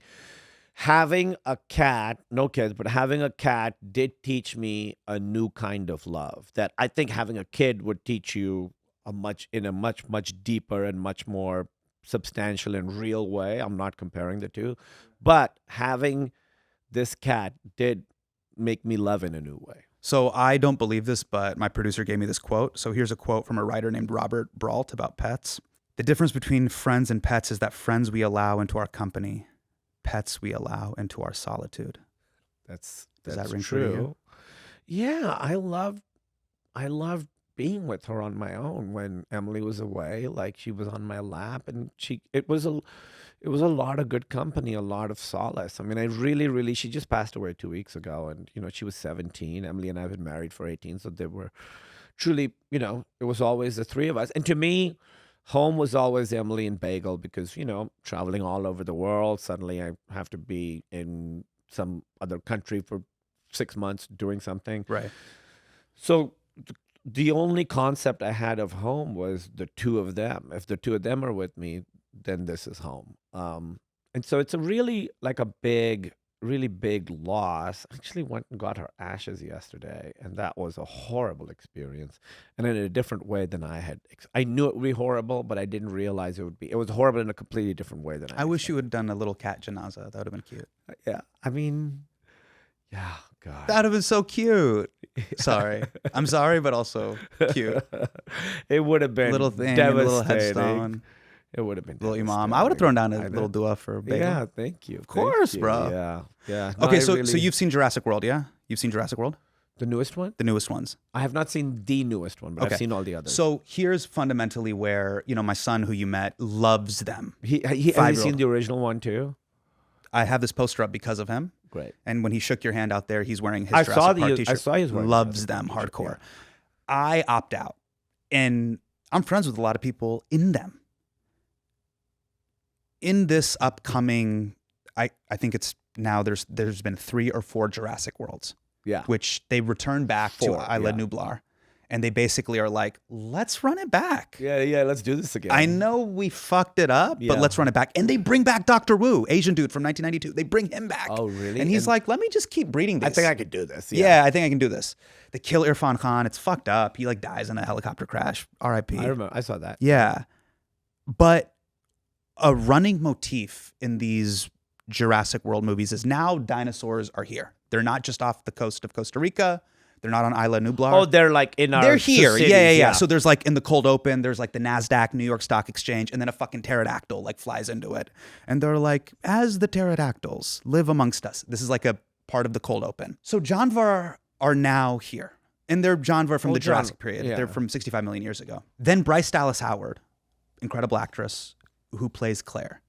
having a cat, no kids, but having a cat did teach me a new kind of love that I think having a kid would teach you in a much deeper and much more substantial and real way. I'm not comparing the two, but having this cat did make me love in a new way. So I don't believe this, but my producer gave me this quote. So here's a quote from a writer named Robert Brault about pets. The difference between friends and pets is that friends we allow into our company, pets we allow into our solitude. Does that that's ring true to you? Yeah, I loved being with her on my own when Emily was away. Like she was on my lap, and it was a lot of good company, a lot of solace. I mean, I really, she just passed away 2 weeks ago, and she was 17. Emily and I have been married for 18, so they were truly, it was always the three of us. And to me, home was always Emily and Bagel because, traveling all over the world, suddenly I have to be in some other country for 6 months doing something. Right. So the only concept I had of home was the two of them. If the two of them are with me, then this is home. And so it's a really big loss. I actually went and got her ashes yesterday, and that was a horrible experience. And in a different way than I knew it would be horrible, but I didn't realize it would be. It was horrible in a completely different way than I wish you had done a little cat janaza. That would have been cute. Yeah, I mean, yeah, God. That would have been so cute. Sorry. I'm sorry, but also cute. It would have been Little thing, a devastating. little headstone. It would have been Little imam. I would have thrown down a I know. little dua for Bagel. Yeah, thank you. Of course, bro. Yeah. No, Okay, I so really- you've seen Jurassic World, yeah? You've seen Jurassic World? the newest one? The newest ones. I have not seen the newest one, but Okay. I've seen all the others. So here's fundamentally where, my son who you met loves them. he has he 5-year-old. seen the original one too? I have this poster up because of him. Great. And when he shook your hand out there, he's wearing his I Jurassic saw Park the- t-shirt. I saw he was wearing the Loves Jurassic them Park t-shirt, hardcore. I opt out. And I'm friends with a lot of people in them. In this upcoming, I think it's now there's been 3 or 4 Jurassic Worlds, Yeah. which they returned back 4, to Isla yeah. Nublar. And they basically are like, let's run it back. Yeah, let's do this again. I know we fucked it up, Yeah. but let's run it back. And they bring back Dr. Wu, Asian dude from 1992. They bring him back. Oh, really? And he's And- like, let me just keep breeding this. I think I could do this. Yeah, I think I can do this. They kill Irfan Khan. It's fucked up. He dies in a helicopter crash. R.I.P. I remember. I saw that. Yeah. But a running motif in these Jurassic World movies is now dinosaurs are here. They're not just off the coast of Costa Rica. They're not on Isla Nublar. Oh, they're like in our. They're here. cities, Yeah. So there's in the cold open, there's the NASDAQ, New York Stock Exchange, and then a fucking pterodactyl flies into it. And they're like, as the pterodactyls live amongst us. This is a part of the cold open. So Janvar are now here. And they're Janvar from the Jurassic period. yeah. They're from 65 million years ago. Then Bryce Dallas Howard, incredible actress who plays Claire,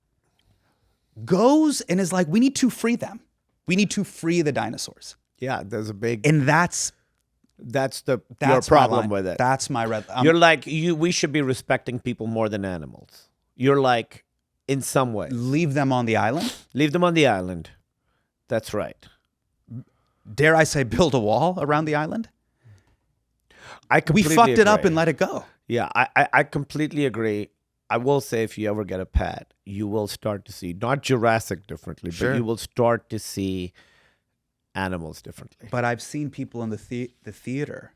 goes and is like, we need to free them. We need to free the dinosaurs. Yeah, there's a big. And that's your my problem line. with it. That's my red. You're we should be respecting people more than animals. You're in some way. Leave them on the island. Leave them on the island. That's right. Dare I say, build a wall around the island? I We completely fucked it up agree. and let it go. Yeah, I completely agree. I will say if you ever get a pet, you will start to see, not Jurassic differently, Sure. but you will start to see animals differently. But I've seen people in the theater.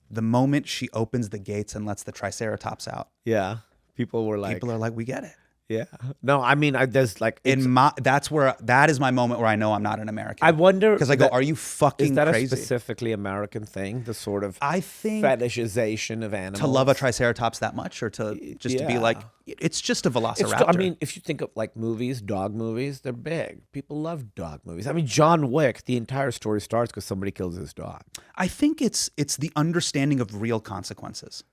The moment she opens the gates and lets the Triceratops out, Yeah. People were like, people are like, we get it. yeah. No, I mean, there's That is my moment where I know I'm not an American. I wonder. Because I go, that- are you fucking Is that crazy? a specifically American thing? The sort of I think fetishization of animals? to love a Triceratops that much, or to just to be Yeah. it's just a It's velociraptor. I mean, if you think of movies, dog movies, they're big. People love dog movies. I mean, John Wick, the entire story starts because somebody kills his dog. I think it's the understanding of real consequences.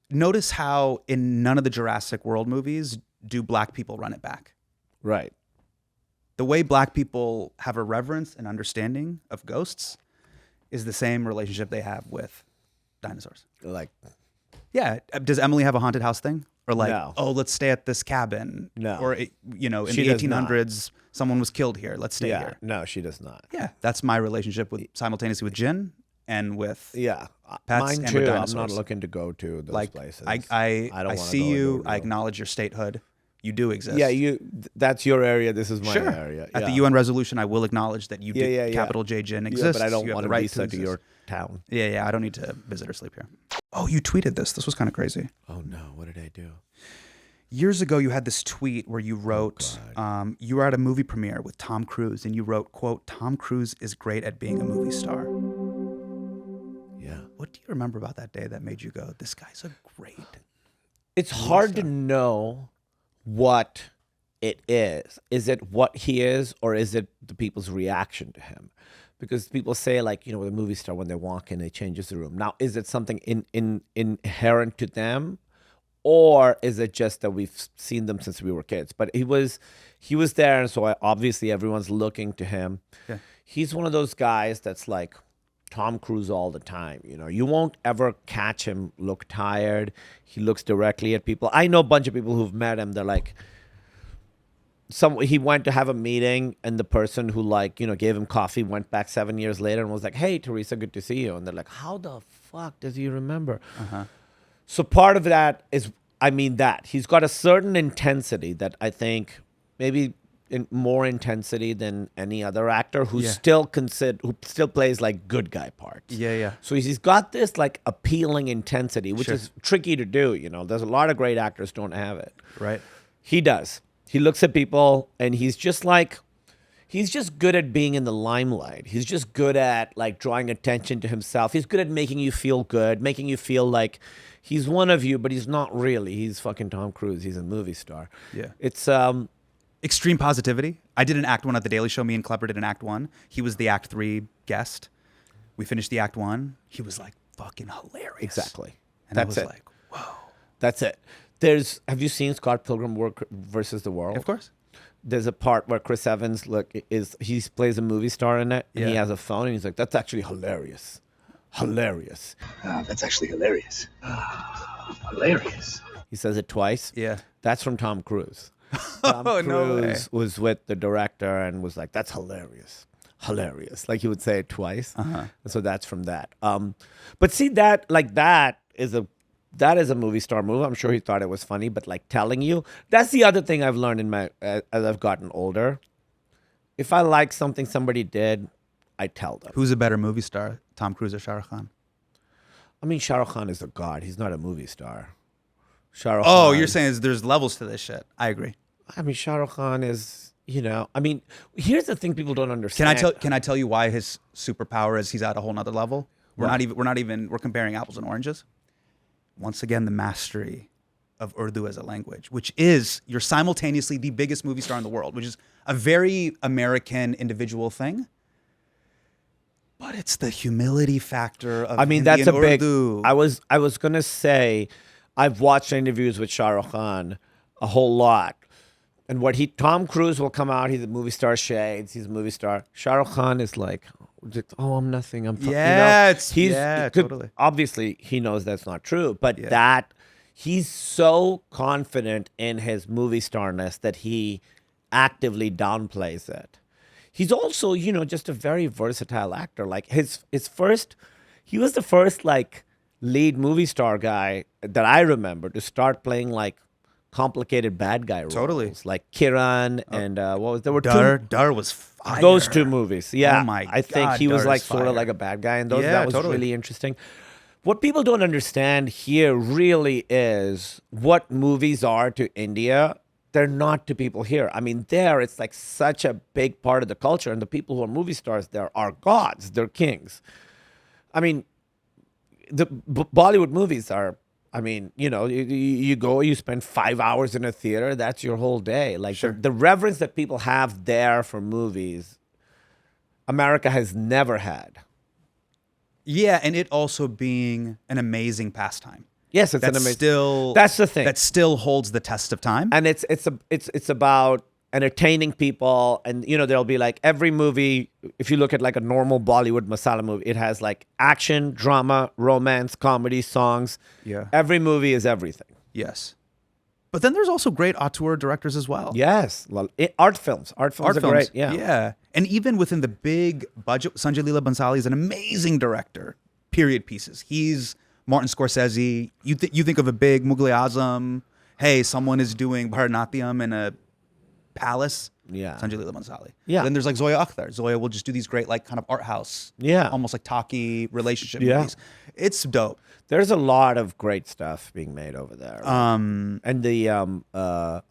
Notice how in none of the Jurassic World movies do black people run it back. Right. The way black people have a reverence and understanding of ghosts is the same relationship they have with dinosaurs. Yeah. Does Emily have a haunted house thing? Or No. oh, let's stay at this cabin. No. Or, in She the does not. 1800s, someone was killed here. Let's stay Yeah. here. No, she does not. Yeah. That's my relationship with simultaneously with Jin and with Yeah, pets mine and with too. I'm dinosaurs. not looking to go to those Like places. I don't wanna see go you. into I Urdu. acknowledge your statehood. You do exist. Yeah, that's your area. This is my Sure. area. At the Yeah. UN resolution, I will acknowledge that you do. Yeah. Capital J Jin Yeah, exists. but I don't you have want the a right visa to exist. your town. Yeah. I don't need to visit or sleep here. Oh, you tweeted this. This was kind of crazy. Oh no, what did I do? Years ago, you had this tweet where you wrote, you were at a movie premiere with Tom Cruise, and you wrote, quote, "Tom Cruise is great at being a movie star." Yeah. What do you remember about that day that made you go, this guy's a great... It's hard to know what it is. Is it what he is, or is it the people's reaction to him? Because people say, like, you know, with a movie star, when they walk in, it changes the room. Now, is it something inherent to them, or is it just that we've seen them since we were kids? But he was there, and so obviously everyone's looking to him. Yeah. He's one of those guys that's like Tom Cruise all the time. You know, you won't ever catch him look tired. He looks directly at people. I know a bunch of people who've met him. They're like, he went to have a meeting, and the person who, like, you know, gave him coffee went back 7 years later and was like, "Hey, Teresa, good to see you." And they're like, "How the fuck does he remember?" So part of that is, I mean, that he's got a certain intensity that I think maybe more intensity than any other actor who still plays like good guy parts. Yeah. So he's got this like appealing intensity, which is tricky to do. You know, there's a lot of great actors don't have it. Right. He does. He looks at people and he's just good at being in the limelight. He's just good at like drawing attention to himself. He's good at making you feel good, making you feel like he's one of you, but he's not really. He's fucking Tom Cruise. He's a movie star. Yeah. It's Extreme positivity. I did an act 1 at The Daily Show. Me and Klepper did an act 1. He was the act 3 guest. We finished the act 1. He was like fucking hilarious. exactly. And That's I it. was like, whoa. That's it. Have you seen Scott Pilgrim versus the World? Of course. There's a part where Chris Evans he plays a movie star in it, and he Yeah. has a phone, and he's like, "That's actually hilarious, hilarious." That's actually hilarious. Hilarious. He says it twice. Yeah. That's from Tom Cruise. Tom Oh, no way. Cruise was with the director and was like, "That's hilarious, hilarious." Like he would say it twice. And so that's from that. But see, that is a movie star move. I'm sure he thought it was funny, but like telling you, that's the other thing I've learned as I've gotten older. If I like something somebody did, I tell them. Who's a better movie star, Tom Cruise or Shah Rukh Khan? I mean, Shah Rukh Khan is a god. He's not a movie star. Shah Rukh Oh, Khan, you're saying there's levels to this shit. I agree. I mean, Shah Rukh Khan is, you know, I mean, here's the thing people don't understand. Can I tell you why his superpower is he's at a whole nother level? We're comparing apples and oranges. Once again, the mastery of Urdu as a language, which is, you're simultaneously the biggest movie star in the world, which is a very American individual thing. But it's the humility factor of Hindi that's a and big. Urdu. I was gonna say, I've watched interviews with Shah Rukh Khan a whole lot, and Tom Cruise will come out. He's a movie star shades. He's a movie star. Shah Rukh Khan is like, "Oh, I'm nothing. I'm totally. Obviously, he knows that's not true, but Yeah. he's so confident in his movie starness that he actively downplays it. He's also, you know, just a very versatile actor. Like he was the first like lead movie star guy that I remember to start playing like complicated bad guy roles. Totally. Like Kiran and there were Dar was fire. those two movies. Yeah. Oh my I think God, he was Dar like is sort of fire. like a bad guy in those. Yeah, That was totally. really interesting. What people don't understand here really is what movies are to India. They're not to people here. I mean, it's like such a big part of the culture, and the people who are movie stars there are gods. They're kings. I mean, the Bollywood movies are, I mean, you know, you go, you spend 5 hours in a theater, that's your whole day. Like the reverence that people have there for movies, America has never had. Yeah, and it also being an amazing pastime. Yes, it's an That's amazing. That's the thing. That still holds the test of time. And it's about entertaining people, and you know there'll be like every movie. If you look at like a normal Bollywood masala movie, it has like action, drama, romance, comedy, songs. Yeah. Every movie is everything. Yes. But then there's also great auteur directors as well. Yes, art films. Art films are great. Yeah. Yeah. And even within the big budget, Sanjay Leela Bhansali is an amazing director. Period pieces. He's Martin Scorsese. You think of a big Mughal Azam. Hey, someone is doing Bharatanatyam in a palace. Yeah. Sanjay Leela Bhansali. Yeah. Then there's like Zoya Akhtar. Zoya will just do these great like kind of art house. Yeah. Almost like talkie relationship Yeah. movies. It's dope. There's a lot of great stuff being made over there. And the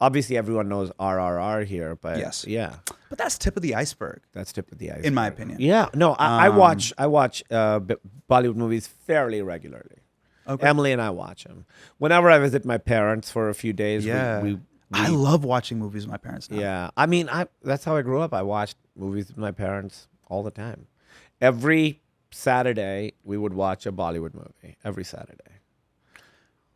obviously everyone knows RRR here, but Yes. yeah, But that's tip of the iceberg. that's tip of the iceberg. In my opinion. Yeah, no, I watch Bollywood movies fairly regularly. Okay. Emily and I watch them whenever I visit my parents for a few days. Yeah. we I love watching movies with my parents now. yeah. I mean, that's how I grew up. I watched movies with my parents all the time. Every Saturday we would watch a Bollywood movie. Every Saturday.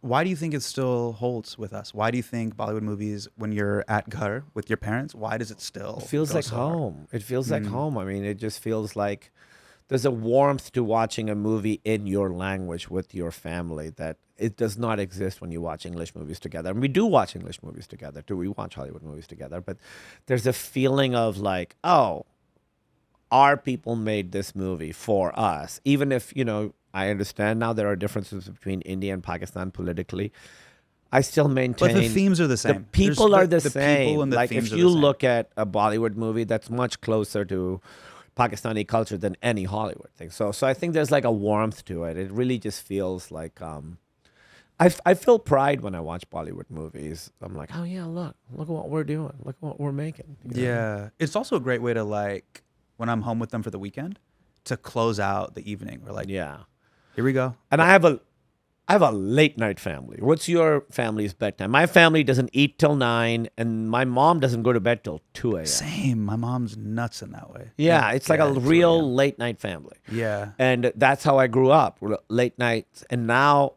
Why do you think it still holds with us? Why do you think Bollywood movies, when you're at Ghar with your parents, why does it still It feels go like so hard? home. It feels like home. I mean, it just feels like there's a warmth to watching a movie in your language with your family that it does not exist when you watch English movies together. And we do watch English movies together too. We watch Hollywood movies together. But there's a feeling of like, oh, our people made this movie for us. Even if, I understand now there are differences between India and Pakistan politically. I still maintain. But the themes are the same. The people There's are the people same. and the Like themes if are you the same. look at a Bollywood movie, that's much closer to Pakistani culture than any Hollywood thing. So I think there's like a warmth to it. It really just feels like I feel pride when I watch Bollywood movies. I'm like, oh yeah, look at what we're doing. Look at what we're making. Yeah. It's also a great way to like, when I'm home with them for the weekend, to close out the evening. We're like, Yeah. here we go. And I have a late night family. What's your family's bedtime? My family doesn't eat till 9, and my mom doesn't go to bed till 2 a.m. Same. My mom's nuts in that way. Yeah, it's like a it's real late night family. Yeah. And that's how I grew up, late nights. And now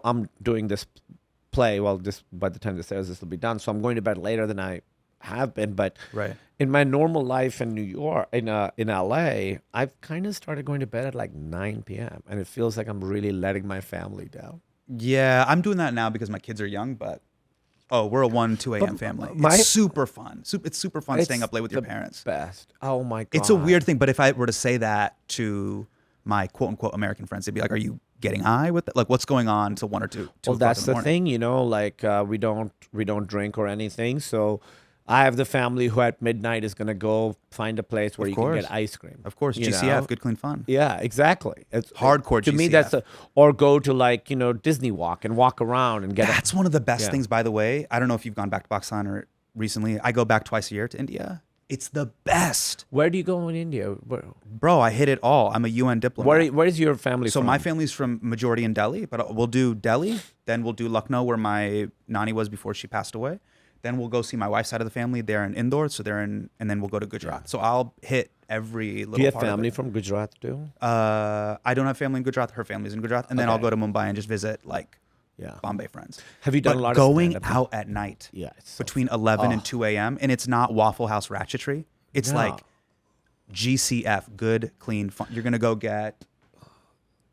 I'm doing this play. Well, by the time this airs, this will be done. So I'm going to bed later than I have been. But Right. in my normal life in New York, in LA, I've kind of started going to bed at like 9 p.m. And it feels like I'm really letting my family down. Yeah, I'm doing that now because my kids are young, but we're a 1, 2 a.m. family. It's super fun. It's super fun staying up late with your parents. Best. Oh my God. It's a weird thing, but if I were to say that to my quote unquote American friends, they'd be like, "Are you getting high with it? Like, what's going on till 1 or 2? Well, that's the thing, like we don't drink or anything. So I have the family who at midnight is going to go find a place where you can get ice cream. Of course, you GCF, know? good clean fun. Yeah, exactly. It's Hardcore to me. GCF. That's or go to like Disney Walk and walk around and get. That's one of the best Yeah. things, by the way. I don't know if you've gone back to Pakistan or recently. I go back twice a year to India. It's the best. Where do you go in India? Bro, I hit it all. I'm a UN diplomat. Where is your family So from? my family's from majority in Delhi, but we'll do Delhi, then we'll do Lucknow where my nani was before she passed away. Then we'll go see my wife's side of the family. They're in Indore, so and then we'll go to Gujarat. So I'll hit every little Do you have part of family it. from Gujarat too? I don't have family in Gujarat. Her family's in Gujarat. And then I'll Okay. go to Mumbai and just visit like Yeah. Bombay friends. Have you done But a lot of going stand-up? out at night Yeah, it's so between 11 and Oh. 2 a.m. and it's not Waffle House ratchetry. It's No. like GCF, good, clean, fun. You're going to go get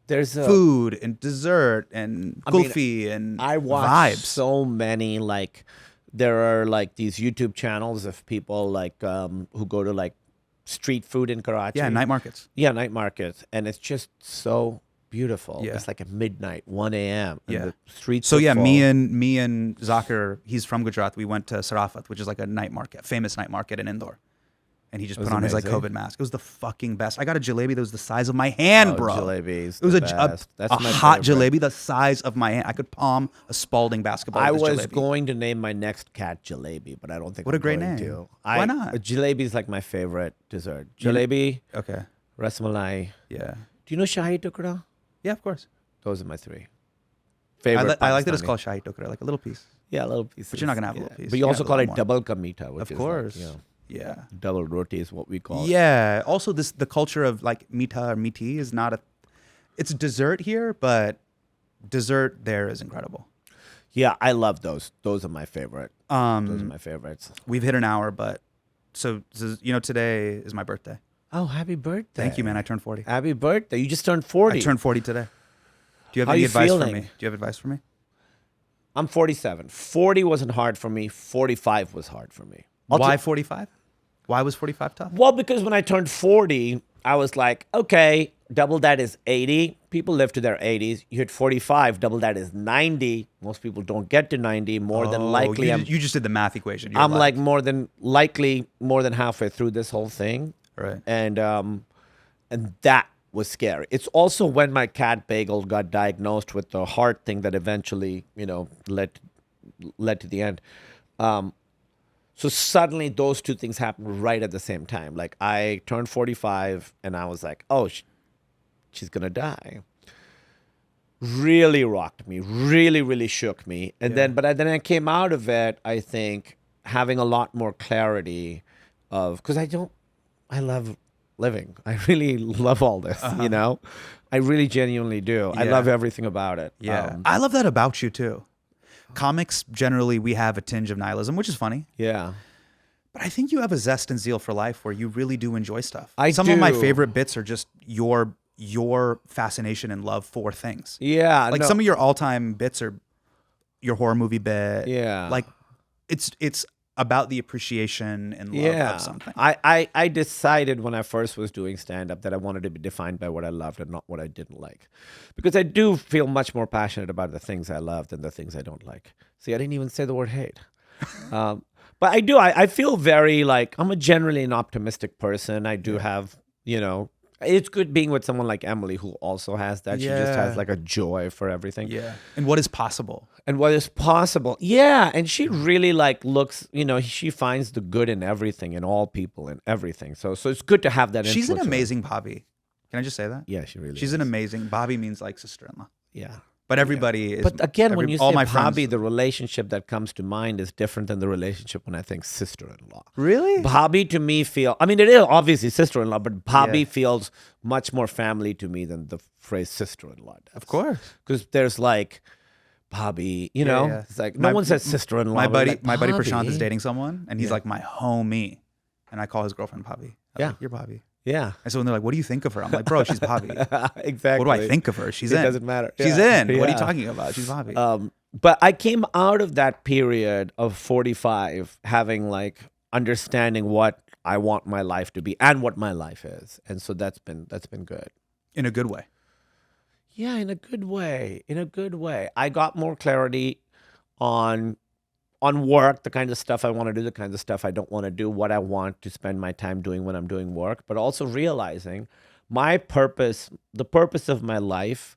There's a food and dessert and I mean, kulfi and I watch vibes. so many like there are like these YouTube channels of people like who go to like street food in Karachi. Yeah, night markets. Yeah, night markets, and it's just so beautiful. Yeah. It's like at midnight, 1 a.m. and Yeah. the streets. So are yeah, full. me and Zakir, he's from Gujarat. We went to Sarafat, which is like a night market, famous night market in Indore. And he just It was put on his like amazing. COVID mask. It was the fucking best. I got a jalebi that was the size of my hand, Oh, bro. jalebis, It was the a best. That's a my hot favorite. jalebi the size of my hand. I could palm a Spalding basketball. I with this was jalebi. going to name my next cat Jalebi, but I don't think. What a I'm great going name. To. Why not? Jalebi is like my favorite dessert. Jalebi, Okay. rasmalai. Yeah. Do you know Shahi Tukra? Yeah, of course. Those are my three. I, Favorite. I like that it's Pakistani. called shahi tukra, like a little piece. Yeah, a little piece. But you're not gonna have a little piece. But You you gotta also have a call little it more. double ka meetha, which Of is course. Like, Yeah. double roti is what we call it. Yeah. Also, the culture of like meetha or meaty is not it's dessert here, but dessert there is incredible. Yeah, I love those. Those are my favorite. Those are my favorites. We've hit an hour, but so today is my birthday. Oh, happy birthday! Thank you, man. I turned 40. Happy birthday! You just turned 40. I turned 40 today. Do you have How any you advice for feeling? me? Do you have advice for me? I'm 47. 40 wasn't hard for me. 45 was hard for me. Why 45? Why was 45 tough? Well, because when I turned 40, I was like, okay, double that is 80. People live to their 80s. You hit 45, double that is 90. Most people don't get to 90. More than likely, you just did the math equation. You're I'm like more than halfway through this whole thing. Right. And that was scary. It's also when my cat Bagel got diagnosed with the heart thing that eventually, led to the end. So suddenly those two things happened right at the same time. Like I turned 45 and I was like, oh, she's going to die. Really rocked me, really, really shook me. And then I came out of it, I think, having a lot more clarity because I love living. I really love all this, I really genuinely do. I love everything about it. Yeah. I love that about you too. Comics, generally, we have a tinge of nihilism, which is funny. Yeah. But I think you have a zest and zeal for life where you really do enjoy stuff. I Some of my do. favorite bits are just your fascination and love for things. Yeah. Like some of your all-time bits are your horror movie bit. Yeah. Like it's about the appreciation and love of something. I decided when I first was doing stand-up that I wanted to be defined by what I loved and not what I didn't like. Because I do feel much more passionate about the things I love than the things I don't like. See, I didn't even say the word hate. But I do. I feel very I'm a generally an optimistic person. I do have, it's good being with someone like Emily who also has that. She just has like a joy for everything. Yeah. And what is possible. And what is possible. Yeah. And she really looks, she finds the good in everything, in all people, in everything. So it's good to have that She's an influence amazing Bobby. Can I just say that? Yeah, she really She's is. an amazing, Bobby means like sister-in-law. Yeah. But everybody is. But again, when you all say my Bobby, friends, the relationship that comes to mind is different than the relationship when I think sister-in-law. Really? Bobby to me it is obviously sister-in-law, but Bobby feels much more family to me than the phrase sister-in-law does. Of course. Because there's Bobby, Yeah. it's like no one says sister-in-law. My but buddy Bobby. Prashanth is dating someone, and he's like my homie, and I call his girlfriend Bobby. I'm like, you're Bobby. Yeah. And so when they're like, "What do you think of her?" I'm like, "Bro, she's Bobby." Exactly. What do I think of her? She's in. It doesn't matter. She's Yeah. in. What are Yeah. you talking about? She's Bobby. But I came out of that period of 45 having understanding what I want my life to be and what my life is. And so that's been good. In a good way. Yeah, in a good way. In a good way. I got more clarity on work, the kind of stuff I want to do, the kinds of stuff I don't want to do, what I want to spend my time doing when I'm doing work, but also realizing my purpose, the purpose of my life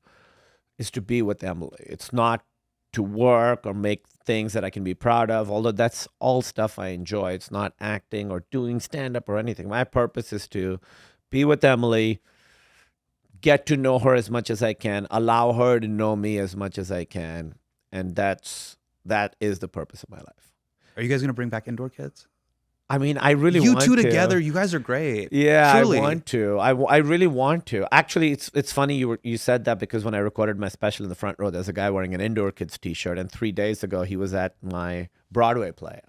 is to be with Emily. It's not to work or make things that I can be proud of, although that's all stuff I enjoy. It's not acting or doing stand-up or anything. My purpose is to be with Emily, get to know her as much as I can, allow her to know me as much as I can, and that is the purpose of my life. Are you guys gonna bring back indoor kids? I mean, I really You want two to. together, you guys are great. Yeah, Truly. I want to. I really want to. Actually, it's funny you said that because when I recorded my special in the front row, there's a guy wearing an Indoor Kids t-shirt, and 3 days ago he was at my Broadway play.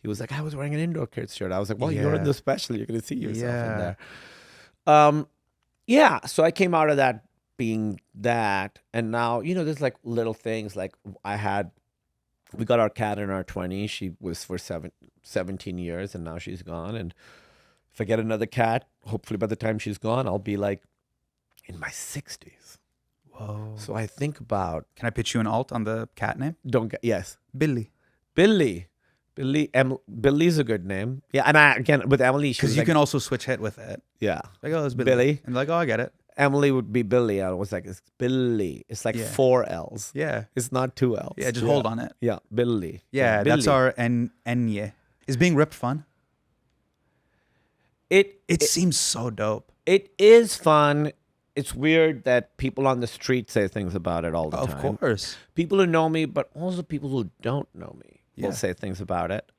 He was like, I was wearing an Indoor Kids shirt. I was like, well, you're in the special. You're going to see yourself in there. Yeah, so I came out of that being that, and now, there's little things we got our cat in our 20s. She was for 17 years, and now she's gone. And if I get another cat, hopefully by the time she's gone, I'll be in my 60s. Whoa. So I think about... Can I pitch you an alt on the cat name? Yes. Billy. Billy's a good name. Yeah, and again, with Emily, because you can also switch hit with it. Yeah. Like, oh, it's Billy. Billy. And like, oh, I get it. Emily would be Billy. I was like, it's Billy. It's 4 L's. Yeah. It's not 2 L's. Yeah, just hold on it. Yeah, Billy. Yeah, Billy. that's our Enye. Is being ripped fun? It seems so dope. It is fun. It's weird that people on the street say things about it all the time. Of course. People who know me, but also people who don't know me will say things about it.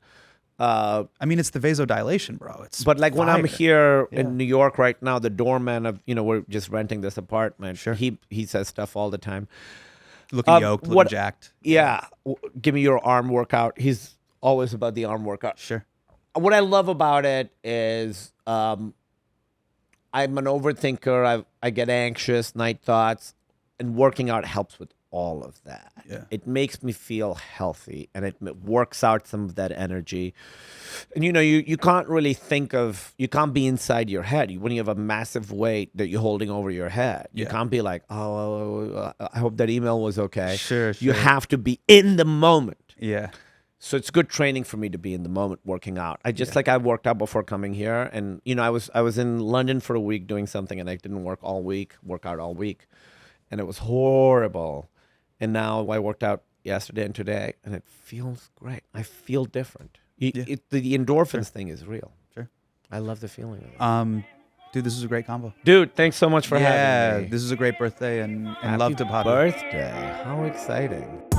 I mean, it's the vasodilation, bro. But when I'm here Yeah. in New York right now, the doorman of, we're just renting this apartment. Sure. He says stuff all the time. Looking yoked, looking jacked. Yeah. Give me your arm workout. He's always about the arm workout. Sure. What I love about it is I'm an overthinker. I get anxious, night thoughts, and working out helps with all of that. Yeah. It makes me feel healthy, and it works out some of that energy. And you can't really you can't be inside your head. When you have a massive weight that you're holding over your head, you Yeah. can't be like, oh, I hope that email was okay. Sure. You have to be in the moment. Yeah. So it's good training for me to be in the moment working out. I worked out before coming here, and I was in London for a week doing something, and I didn't work out all week, and it was horrible. And now I worked out yesterday and today, and it feels great. I feel different. The endorphins thing is real. Sure. I love the feeling of it. Dude, this is a great combo. Dude, thanks so much for having me. This is a great birthday and Happy love to pod. birthday! How exciting!